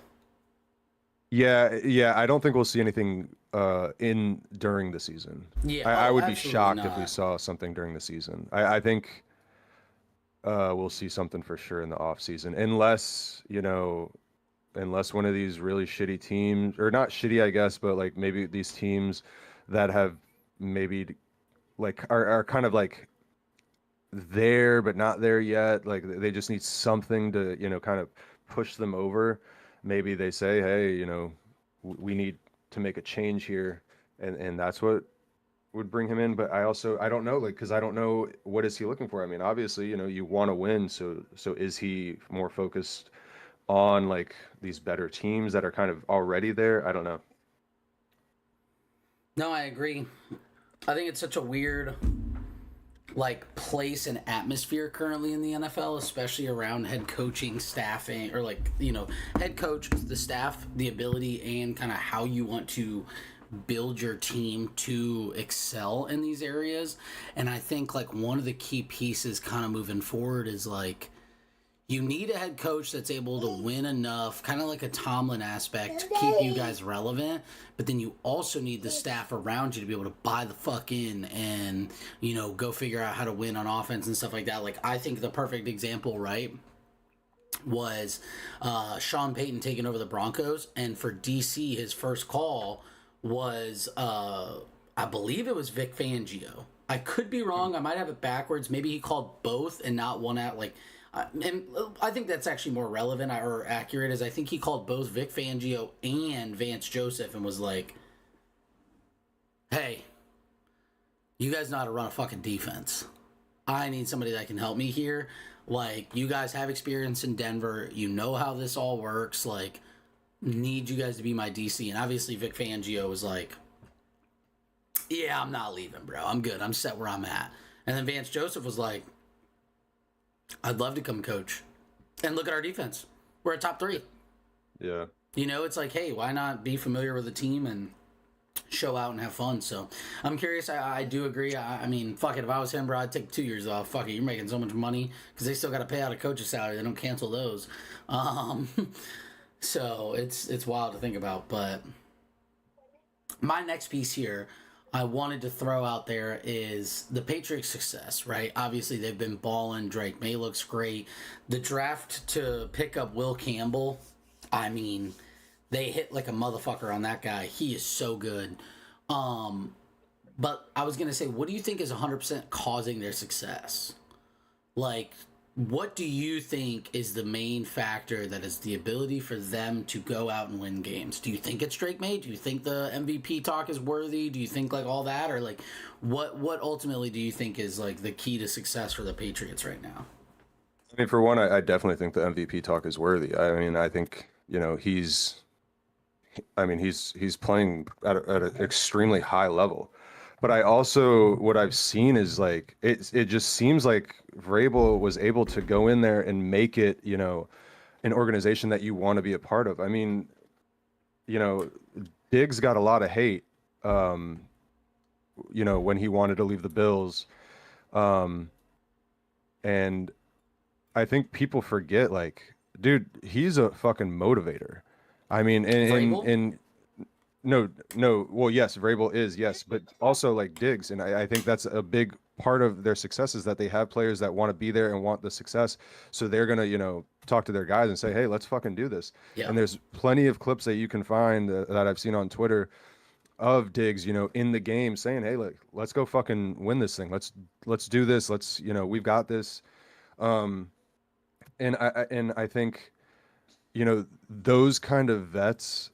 [SPEAKER 3] Yeah. I don't think we'll see anything during the season.
[SPEAKER 2] Yeah,
[SPEAKER 3] I would be shocked
[SPEAKER 2] not.
[SPEAKER 3] if we saw something during the season. I think we'll see something for sure in the off season, unless, you know, unless one of these really shitty teams, or not shitty, I guess, but like maybe these teams that have maybe like are kind of like there but not there yet. Like they just need something to, kind of push them over. Maybe they say, hey, we need to make a change here, and that's what would bring him in. But I don't know, like, because I don't know what is he looking for. I mean, obviously, you want to win, so is he more focused on like these better teams that are kind of already there? I don't know.
[SPEAKER 2] No, I agree. I think it's such a weird like place and atmosphere currently in the NFL, especially around head coaching, staffing, or like, head coach, the staff, the ability, and kind of how you want to build your team to excel in these areas. And I think like one of the key pieces kind of moving forward is like you need a head coach that's able to win enough, kind of like a Tomlin aspect, to keep you guys relevant. But then you also need the staff around you to be able to buy the fuck in and, go figure out how to win on offense and stuff like that. Like, I think the perfect example, right, was Sean Payton taking over the Broncos. And for DC, his first call was, I believe it was Vic Fangio. I could be wrong. I might have it backwards. Maybe he called both and not one out, like, and I think that's actually more relevant or accurate, as I think he called both Vic Fangio and Vance Joseph and was like, hey, you guys know how to run a fucking defense. I need somebody that can help me here. Like, you guys have experience in Denver. You know how this all works. Like, need you guys to be my DC. And obviously Vic Fangio was like, yeah, I'm not leaving, bro. I'm good. I'm set where I'm at. And then Vance Joseph was like, I'd love to come coach. And look at our defense. We're a top 3.
[SPEAKER 3] Yeah.
[SPEAKER 2] It's like, hey, why not be familiar with the team and show out and have fun? So I'm curious. I do agree. I mean, fuck it. If I was him, bro, I'd take 2 years off. Fuck it. You're making so much money because they still got to pay out a coach's salary. They don't cancel those. So it's wild to think about. But my next piece here I wanted to throw out there is the Patriots' success, right? Obviously, they've been balling. Drake May looks great. The draft to pick up Will Campbell, I mean, they hit like a motherfucker on that guy. He is so good. But I was going to say, what do you think is 100% causing their success? Like, what do you think is the main factor that is the ability for them to go out and win games? Do you think it's Drake May? Do you think the MVP talk is worthy? Do you think like all that? Or like what ultimately do you think is like the key to success for the Patriots right now?
[SPEAKER 3] I mean, for one, I definitely think the MVP talk is worthy. I mean, I think, he's playing at an extremely high level. But I also, what I've seen is like, it just seems like Vrabel was able to go in there and make it, an organization that you want to be a part of. I mean, Diggs got a lot of hate, when he wanted to leave the Bills. And I think people forget, like, dude, he's a fucking motivator. I mean, and no, well, yes, Vrabel is, yes, but also like Diggs, and I think that's a big part of their success is that they have players that want to be there and want the success, so they're gonna, talk to their guys and say, hey, let's fucking do this. Yeah. And there's plenty of clips that you can find that I've seen on Twitter of Diggs, in the game saying, hey, like, let's go fucking win this thing. Let's do this. Let's, we've got this. And I think, those kind of vets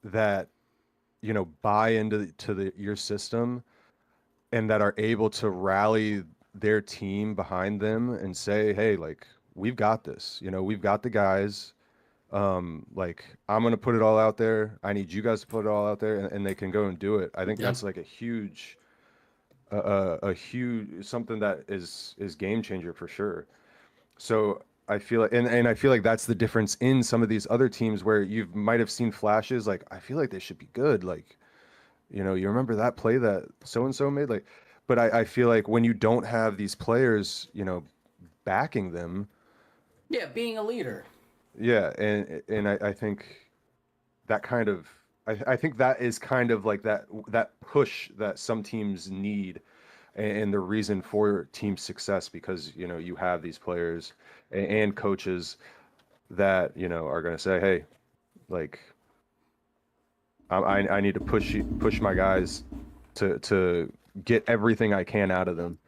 [SPEAKER 3] that buy into your system and that are able to rally their team behind them and say, hey, like, we've got this, we've got the guys, like, I'm going to put it all out there. I need you guys to put it all out there, and they can go and do it. I think that's like a huge something that is game changer for sure. So I feel like, and I feel like that's the difference in some of these other teams where you might have seen flashes. Like, I feel like they should be good. Like, you remember that play that so-and-so made? Like, but I feel like when you don't have these players, backing them.
[SPEAKER 2] Yeah, being a leader.
[SPEAKER 3] Yeah, and I think that kind of, I think that is kind of like that push that some teams need, and the reason for team success, because you have these players and coaches that are going to say, hey, like I need to push my guys to get everything I can out of them,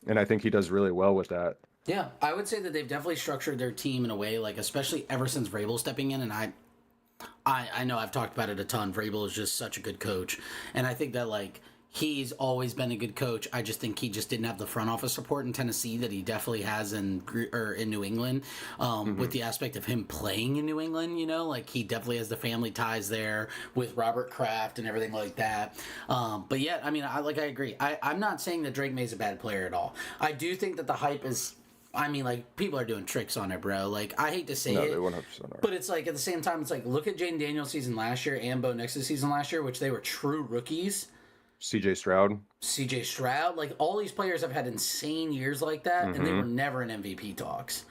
[SPEAKER 3] and I think he does really well with that.
[SPEAKER 2] Yeah, I would say that they've definitely structured their team in a way, like especially ever since Vrabel stepping in, and I know I've talked about it a ton. Vrabel is just such a good coach, and I think that like he's always been a good coach. I just think he just didn't have the front office support in Tennessee that he definitely has in New England. With the aspect of him playing in New England, you know, like he definitely has the family ties there with Robert Kraft and everything like that. But yeah, I mean, I agree. I'm not saying that Drake May's a bad player at all. I do think that the hype is. I mean, like, people are doing tricks on it, bro. Like, I hate to say
[SPEAKER 3] No,
[SPEAKER 2] it,
[SPEAKER 3] they 100% are.
[SPEAKER 2] but it's like, at the same time, it's like, look at Jaden Daniels' season last year and Bo Nix's season last year, which they were true rookies.
[SPEAKER 3] CJ Stroud.
[SPEAKER 2] CJ Stroud. Like, all these players have had insane years like that, and they were never in MVP talks.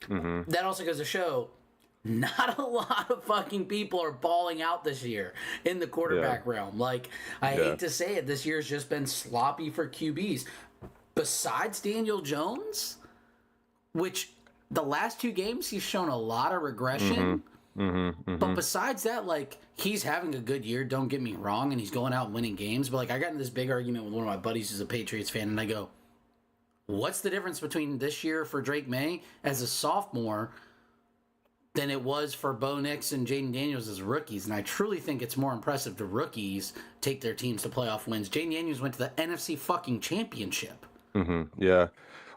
[SPEAKER 2] That also goes to show, not a lot of fucking people are balling out this year in the quarterback realm. Like, I hate to say it, this year's just been sloppy for QBs. Besides Daniel Jones, which the last 2 games he's shown a lot of regression. But besides that, like, he's having a good year, don't get me wrong, and he's going out and winning games. But like, I got in this big argument with one of my buddies who's a Patriots fan, and I go, what's the difference between this year for Drake May as a sophomore than it was for Bo Nix and Jaden Daniels as rookies? And I truly think it's more impressive to rookies take their teams to playoff wins. Jaden Daniels went to the NFC fucking championship.
[SPEAKER 3] Yeah.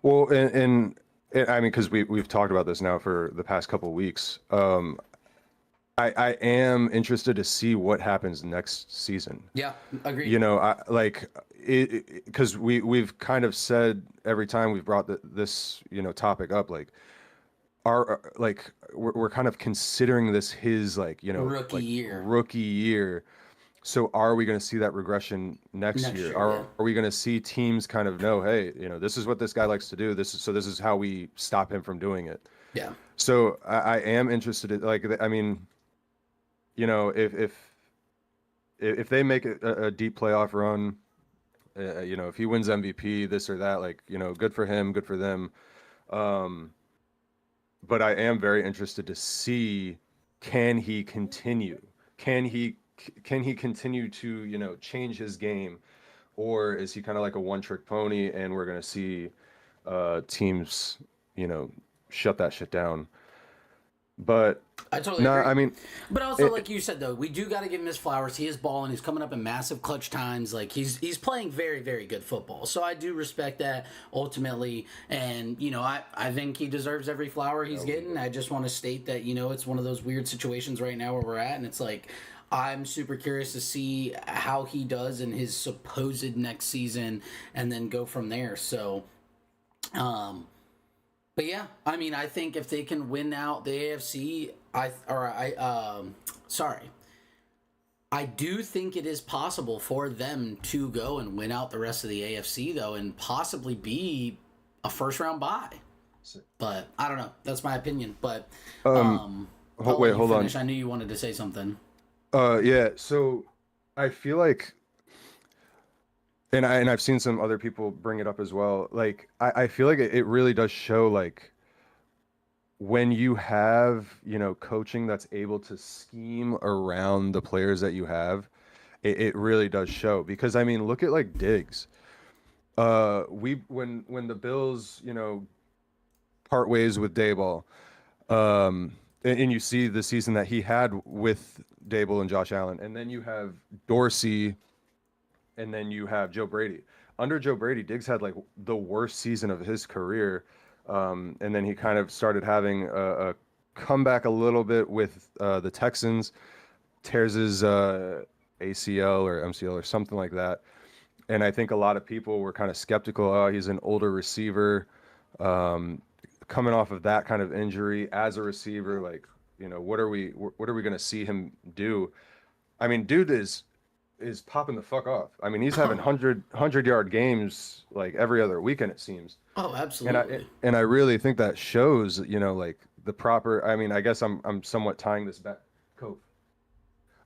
[SPEAKER 3] Well, and I mean, because we've talked about this now for the past couple of weeks. I am interested to see what happens next season.
[SPEAKER 2] Yeah, agreed.
[SPEAKER 3] You know, because we've kind of said every time we've brought this topic up, like we're kind of considering this his
[SPEAKER 2] rookie
[SPEAKER 3] year. So are we going to see that regression next year? Are we going to see teams kind of know, hey, this is what this guy likes to do. This is how we stop him from doing it.
[SPEAKER 2] Yeah.
[SPEAKER 3] So I am interested in, like, I mean, if they make a deep playoff run, if he wins MVP, this or that, like, good for him, good for them. But I am very interested to see, can he continue? Can he continue to, change his game? Or is he kind of like a one-trick pony and we're going to see teams, shut that shit down? But
[SPEAKER 2] I totally agree.
[SPEAKER 3] I mean,
[SPEAKER 2] but also, like you said, though, we do got to give him his flowers. He is balling. He's coming up in massive clutch times. Like, he's playing very, very good football. So I do respect that ultimately. And, I think he deserves every flower he's getting. I just want to state that, it's one of those weird situations right now where we're at. And it's like, I'm super curious to see how he does in his supposed next season and then go from there. So, but yeah, I mean, I think if they can win out the AFC, I do think it is possible for them to go and win out the rest of the AFC, though, and possibly be a first-round bye. But I don't know. That's my opinion. But
[SPEAKER 3] hold on.
[SPEAKER 2] I knew you wanted to say something.
[SPEAKER 3] Yeah. So I feel like, and I've seen some other people bring it up as well. Like, I feel like it really does show, like, when you have, coaching that's able to scheme around the players that you have, it really does show. Because, I mean, look at, like, Diggs. When the Bills, part ways with Daboll, and you see the season that he had with Daboll and Josh Allen, and then you have Dorsey, and then you have Joe Brady. Under Joe Brady, Diggs had like the worst season of his career, and then he kind of started having a comeback a little bit with the Texans, tears his ACL or MCL or something like that. And I think a lot of people were kind of skeptical. Oh, he's an older receiver, coming off of that kind of injury as a receiver. Like, what are we going to see him do? I mean, dude is popping the fuck off. I mean, he's having 100-yard games like every other weekend, it seems.
[SPEAKER 2] Oh, absolutely.
[SPEAKER 3] And I really think that shows, like the proper. I mean, I guess I'm somewhat tying this back.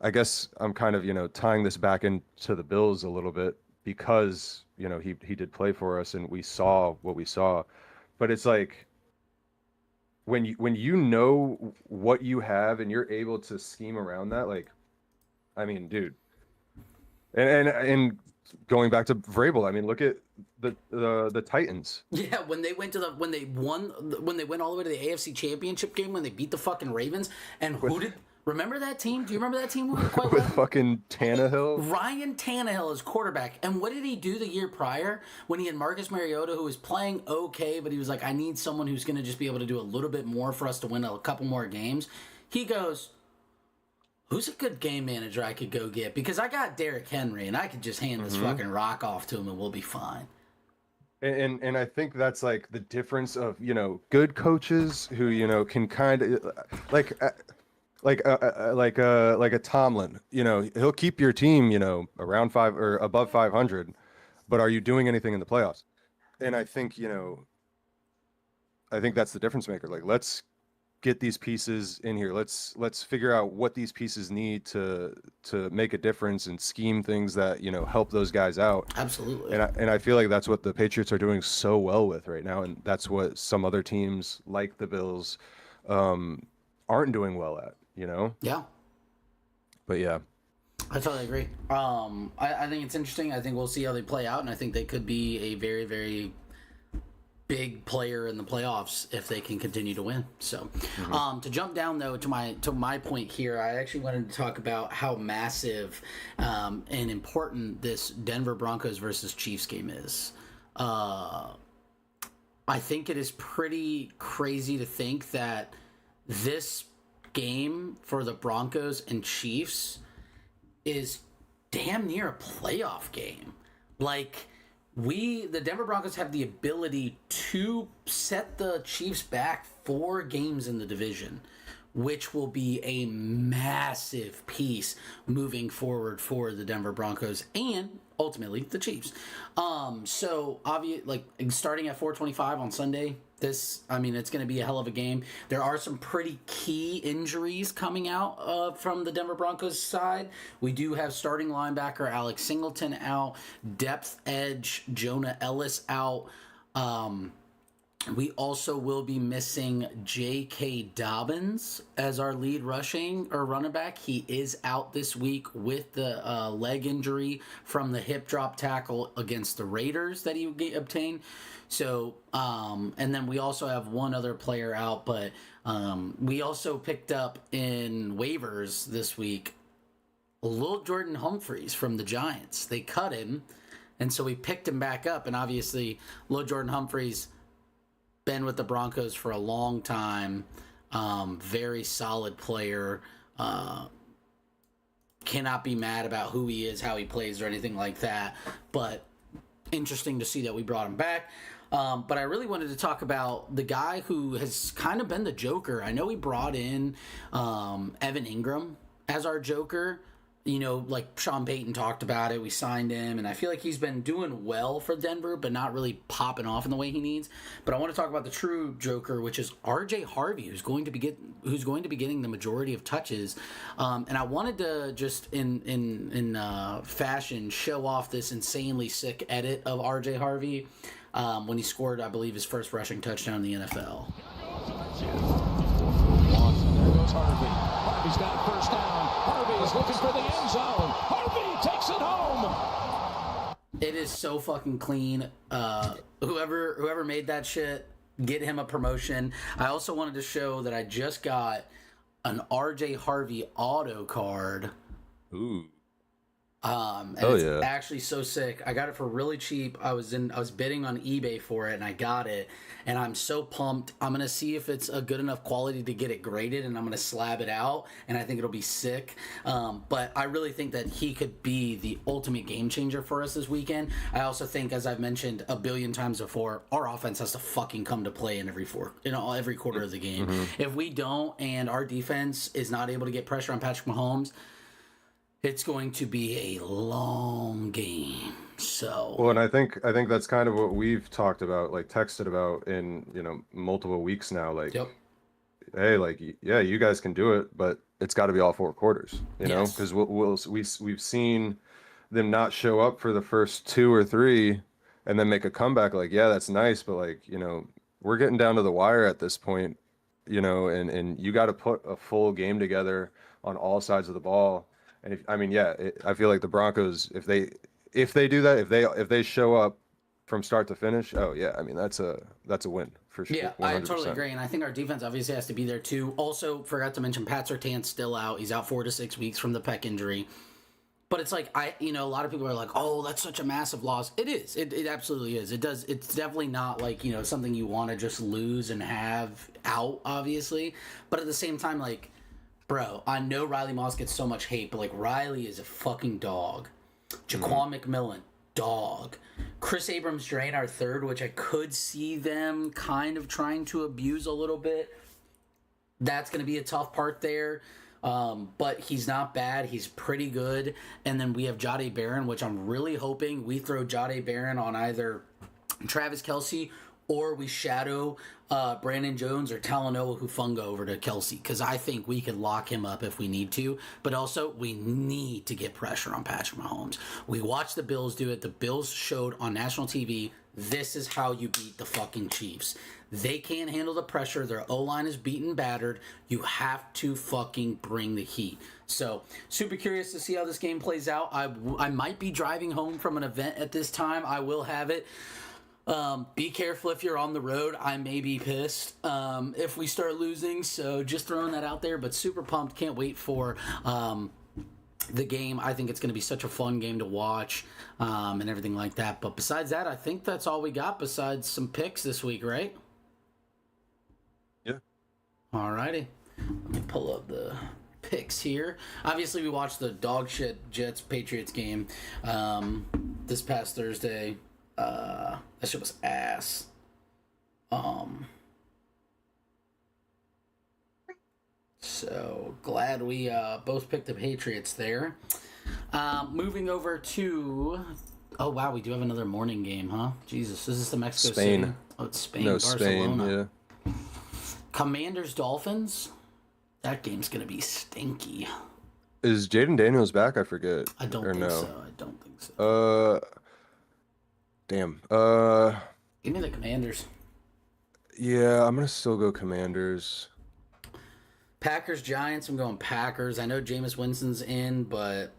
[SPEAKER 3] I guess I'm kind of tying this back into the Bills a little bit because he did play for us and we saw what we saw, but it's like, when you know what you have and you're able to scheme around that, like, I mean, dude, and going back to Vrabel, I mean, look at the Titans.
[SPEAKER 2] Yeah, when they went to when they went all the way to the AFC Championship game when they beat the fucking Ravens, and remember that team? Do you remember that team quite
[SPEAKER 3] With
[SPEAKER 2] well?
[SPEAKER 3] fucking Tannehill.
[SPEAKER 2] Ryan Tannehill is quarterback, and what did he do the year prior when he had Marcus Mariota, who was playing okay, but he was like, I need someone who's going to just be able to do a little bit more for us to win a couple more games. He goes, who's a good game manager I could go get? Because I got Derrick Henry, and I could just hand this fucking rock off to him, and we'll be fine.
[SPEAKER 3] And I think that's like the difference of, good coaches who, can kind of like a Tomlin, he'll keep your team, around five or above 500, but are you doing anything in the playoffs? And I think, I think that's the difference maker. Like, let's get these pieces in here. Let's figure out what these pieces need to make a difference and scheme things that, help those guys out.
[SPEAKER 2] Absolutely.
[SPEAKER 3] And I feel like that's what the Patriots are doing so well with right now, and that's what some other teams like the Bills aren't doing well at,
[SPEAKER 2] Yeah.
[SPEAKER 3] But yeah.
[SPEAKER 2] I totally agree. I think it's interesting. I think we'll see how they play out, and I think they could be a very, very big player in the playoffs if they can continue to win. So, to jump down though to my point here, I actually wanted to talk about how massive and important this Denver Broncos versus Chiefs game is. I think it is pretty crazy to think that this game for the Broncos and Chiefs is damn near a playoff game. Like, the Denver Broncos have the ability to set the Chiefs back 4 games in the division, which will be a massive piece moving forward for the Denver Broncos and ultimately the Chiefs. So obvious, like starting at 4:25 on Sunday. It's going to be a hell of a game. There are some pretty key injuries coming out from the Denver Broncos side. We do have starting linebacker Alex Singleton out, depth edge Jonah Ellis out. We also will be missing J.K. Dobbins as our lead running back. He is out this week with the leg injury from the hip drop tackle against the Raiders that he obtained. So, and then we also have one other player out, but we also picked up in waivers this week Lil Jordan Humphreys from the Giants. They cut him, and so we picked him back up, and obviously Lil Jordan Humphreys been with the Broncos for a long time, very solid player, cannot be mad about who he is, how he plays, or anything like that, but interesting to see that we brought him back. But I really wanted to talk about the guy who has kind of been the Joker. I know we brought in Evan Ingram as our Joker. Like Sean Payton talked about it. We signed him, and I feel like he's been doing well for Denver, but not really popping off in the way he needs. But I want to talk about the true Joker, which is R.J. Harvey, who's going to be getting the majority of touches. And I wanted to just in fashion show off this insanely sick edit of R.J. Harvey when he scored, I believe, his first rushing touchdown in the NFL.
[SPEAKER 4] There goes Harvey. Harvey's got first down. Harvey's looking for the end zone. Harvey takes it home.
[SPEAKER 2] It is so fucking clean. Whoever made that shit, get him a promotion. I also wanted to show that I just got an RJ Harvey auto card.
[SPEAKER 3] Ooh.
[SPEAKER 2] And it's actually so sick. I got it for really cheap. I was bidding on eBay for it, and I got it, and I'm so pumped. I'm gonna see if it's a good enough quality to get it graded, and I'm gonna slab it out, and I think it'll be sick. But I really think that he could be the ultimate game changer for us this weekend. I also think, as I've mentioned a billion times before, our offense has to fucking come to play in every quarter of the game. Mm-hmm. If we don't, and our defense is not able to get pressure on Patrick Mahomes, it's going to be a long game. So
[SPEAKER 3] well, and I think that's kind of what we've talked about, like texted about in multiple weeks now. Like,
[SPEAKER 2] yep.
[SPEAKER 3] Hey, like, yeah, you guys can do it, but it's got to be all 4 quarters, because we've seen them not show up for the first 2 or 3, and then make a comeback. Like, yeah, that's nice, but like we're getting down to the wire at this point. you know, and you got to put a full game together on all sides of the ball. And I mean, yeah, I feel like the Broncos, if they do that, if they show up from start to finish, oh yeah, I mean that's a win for sure,
[SPEAKER 2] Yeah, I totally
[SPEAKER 3] 100%.
[SPEAKER 2] agree, and I think our defense obviously has to be there too. Also, forgot to mention Pat Surtain's still out. He's out 4 to 6 weeks from the pec injury. But it's like a lot of people are like, "Oh, that's such a massive loss." It is. It absolutely is. It does. It's definitely not like something you want to just lose and have out, obviously. But at the same time, like, bro, I know Riley Moss gets so much hate, but like Riley is a fucking dog. Jaquan McMillan, dog. Chris Abrams-Drain, our third, which I could see them kind of trying to abuse a little bit. That's going to be a tough part there. But he's not bad. He's pretty good. And then we have Jahdae Barron, which I'm really hoping we throw Jahdae Barron on either Travis Kelce or we shadow Brandon Jones or Talanoa Hufanga over to Kelce, because I think we could lock him up if we need to. But also, we need to get pressure on Patrick Mahomes. We watched the Bills do it. The Bills showed on national TV, this is how you beat the fucking Chiefs. They can't handle the pressure. Their O-line is beaten, battered. You have to fucking bring the heat. So, super curious to see how this game plays out. I might be driving home from an event at this time. I will have it. Be careful if you're on the road. I may be pissed if we start losing. So, just throwing that out there. But super pumped. Can't wait for the game. I think it's going to be such a fun game to watch and everything like that. But besides that, I think that's all we got besides some picks this week, right?
[SPEAKER 3] Yeah.
[SPEAKER 2] Alrighty. Let me pull up the picks here. Obviously, we watched the dog shit Jets-Patriots game this past Thursday. That shit was ass. So glad we both picked the Patriots there. Moving over to... Oh, wow, we do have another morning game, huh? Jesus, this is the Mexico
[SPEAKER 3] Spain.
[SPEAKER 2] City. Oh, it's Spain.
[SPEAKER 3] No,
[SPEAKER 2] Barcelona.
[SPEAKER 3] Spain, yeah.
[SPEAKER 2] Commanders Dolphins. That game's gonna be stinky.
[SPEAKER 3] Is Jaden Daniels back? I forget.
[SPEAKER 2] I don't
[SPEAKER 3] or
[SPEAKER 2] think
[SPEAKER 3] no?
[SPEAKER 2] so. I don't think so.
[SPEAKER 3] Damn.
[SPEAKER 2] Give me the Commanders.
[SPEAKER 3] Yeah, I'm gonna still go Commanders.
[SPEAKER 2] Packers Giants. I'm going Packers. I know Jameis Winston's in, but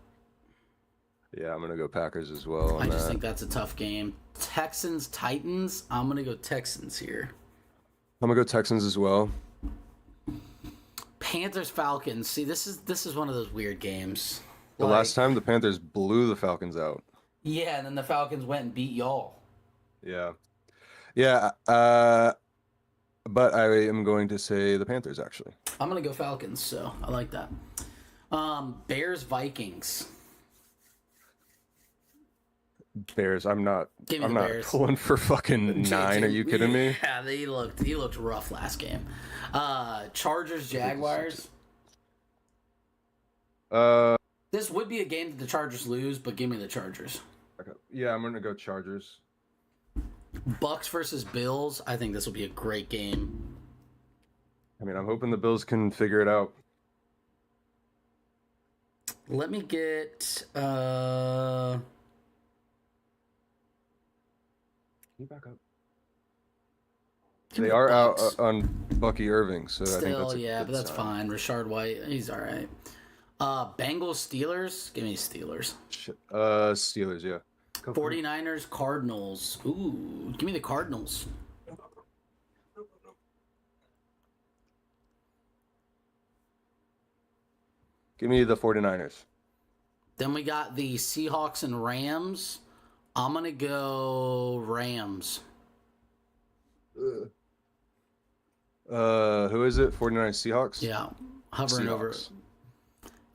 [SPEAKER 3] Yeah, I'm gonna go Packers as well.
[SPEAKER 2] I just think that's a tough game. Texans Titans. I'm gonna go Texans here.
[SPEAKER 3] I'm gonna go Texans as well.
[SPEAKER 2] Panthers Falcons. See, this is one of those weird games.
[SPEAKER 3] The last time the Panthers blew the Falcons out.
[SPEAKER 2] Yeah, and then the Falcons went and beat y'all.
[SPEAKER 3] Yeah. Yeah, but I am going to say the Panthers, actually.
[SPEAKER 2] I'm gonna go Falcons, so I like that. Bears Vikings.
[SPEAKER 3] Bears, I'm not
[SPEAKER 2] Give me the Bears.
[SPEAKER 3] pulling for fucking 9. Are you kidding me?
[SPEAKER 2] Yeah, he looked rough last game. Chargers Jaguars. This would be a game that the Chargers lose, but give me the Chargers.
[SPEAKER 3] Okay. Yeah, I'm gonna go Chargers.
[SPEAKER 2] Bucks versus Bills. I think this will be a great game.
[SPEAKER 3] I mean, I'm hoping the Bills can figure it out.
[SPEAKER 2] Let me get
[SPEAKER 3] Can you back up?
[SPEAKER 2] give me
[SPEAKER 3] They
[SPEAKER 2] the
[SPEAKER 3] are
[SPEAKER 2] Bucks.
[SPEAKER 3] out on Bucky Irving, so I think
[SPEAKER 2] Still,
[SPEAKER 3] that's a
[SPEAKER 2] yeah,
[SPEAKER 3] good
[SPEAKER 2] but that's
[SPEAKER 3] sign.
[SPEAKER 2] fine. Rashard White, he's all right. Bengals Steelers. Give me Steelers.
[SPEAKER 3] Steelers, yeah. Go for it.
[SPEAKER 2] 49ers Cardinals. Ooh, give me the Cardinals.
[SPEAKER 3] Give me the 49ers.
[SPEAKER 2] Then we got the Seahawks and Rams. I'm gonna go Rams.
[SPEAKER 3] Who is it? 49ers Seahawks?
[SPEAKER 2] Yeah, hovering
[SPEAKER 3] Seahawks.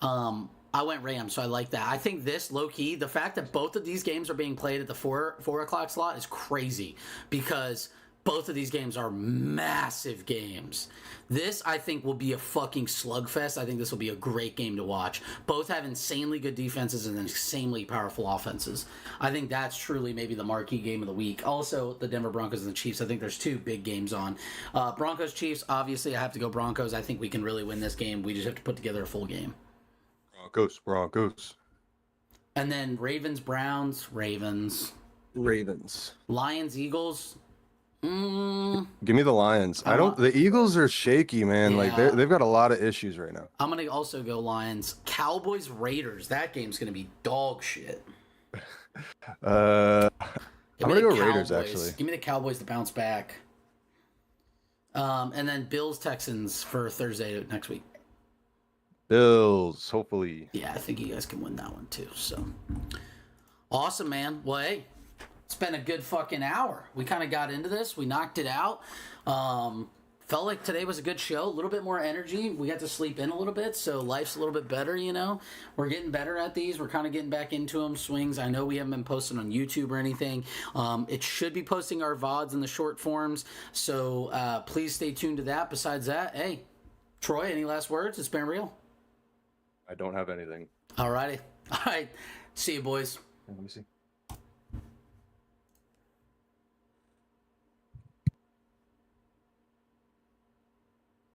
[SPEAKER 2] over. I went Rams, so I like that. I think this, low-key, the fact that both of these games are being played at the 4 o'clock slot is crazy, because both of these games are massive games. This, I think, will be a fucking slugfest. I think this will be a great game to watch. Both have insanely good defenses and insanely powerful offenses. I think that's truly maybe the marquee game of the week. Also, the Denver Broncos and the Chiefs. I think there's 2 big games on. Broncos-Chiefs, obviously, I have to go Broncos. I think we can really win this game. We just have to put together a full game.
[SPEAKER 3] Broncos.
[SPEAKER 2] And then Ravens, Browns, Ravens.
[SPEAKER 3] Ravens.
[SPEAKER 2] Lions, Eagles.
[SPEAKER 3] Give me the Lions. The Eagles are shaky, man.
[SPEAKER 2] Yeah.
[SPEAKER 3] Like they've got a lot of issues right now.
[SPEAKER 2] I'm gonna also go Lions. Cowboys Raiders. That game's gonna be dog shit.
[SPEAKER 3] I'm gonna go Raiders
[SPEAKER 2] Cowboys.
[SPEAKER 3] actually.
[SPEAKER 2] Give me the Cowboys to bounce back. And then Bills Texans for Thursday next week.
[SPEAKER 3] Bills, hopefully.
[SPEAKER 2] Yeah, I think you guys can win that one too. So awesome, man. Well, hey, it's been a good fucking hour. We kind of got into this. We knocked it out. Felt like today was a good show. A little bit more energy. We got to sleep in a little bit, so life's a little bit better, you know. We're getting better at these. We're kind of getting back into them, swings. I know we haven't been posting on YouTube or anything. It should be posting our VODs in the short forms, so please stay tuned to that. Besides that, hey, Troy, any last words? It's been real.
[SPEAKER 3] I don't have anything.
[SPEAKER 2] All righty. All right. See you, boys.
[SPEAKER 3] Let me see.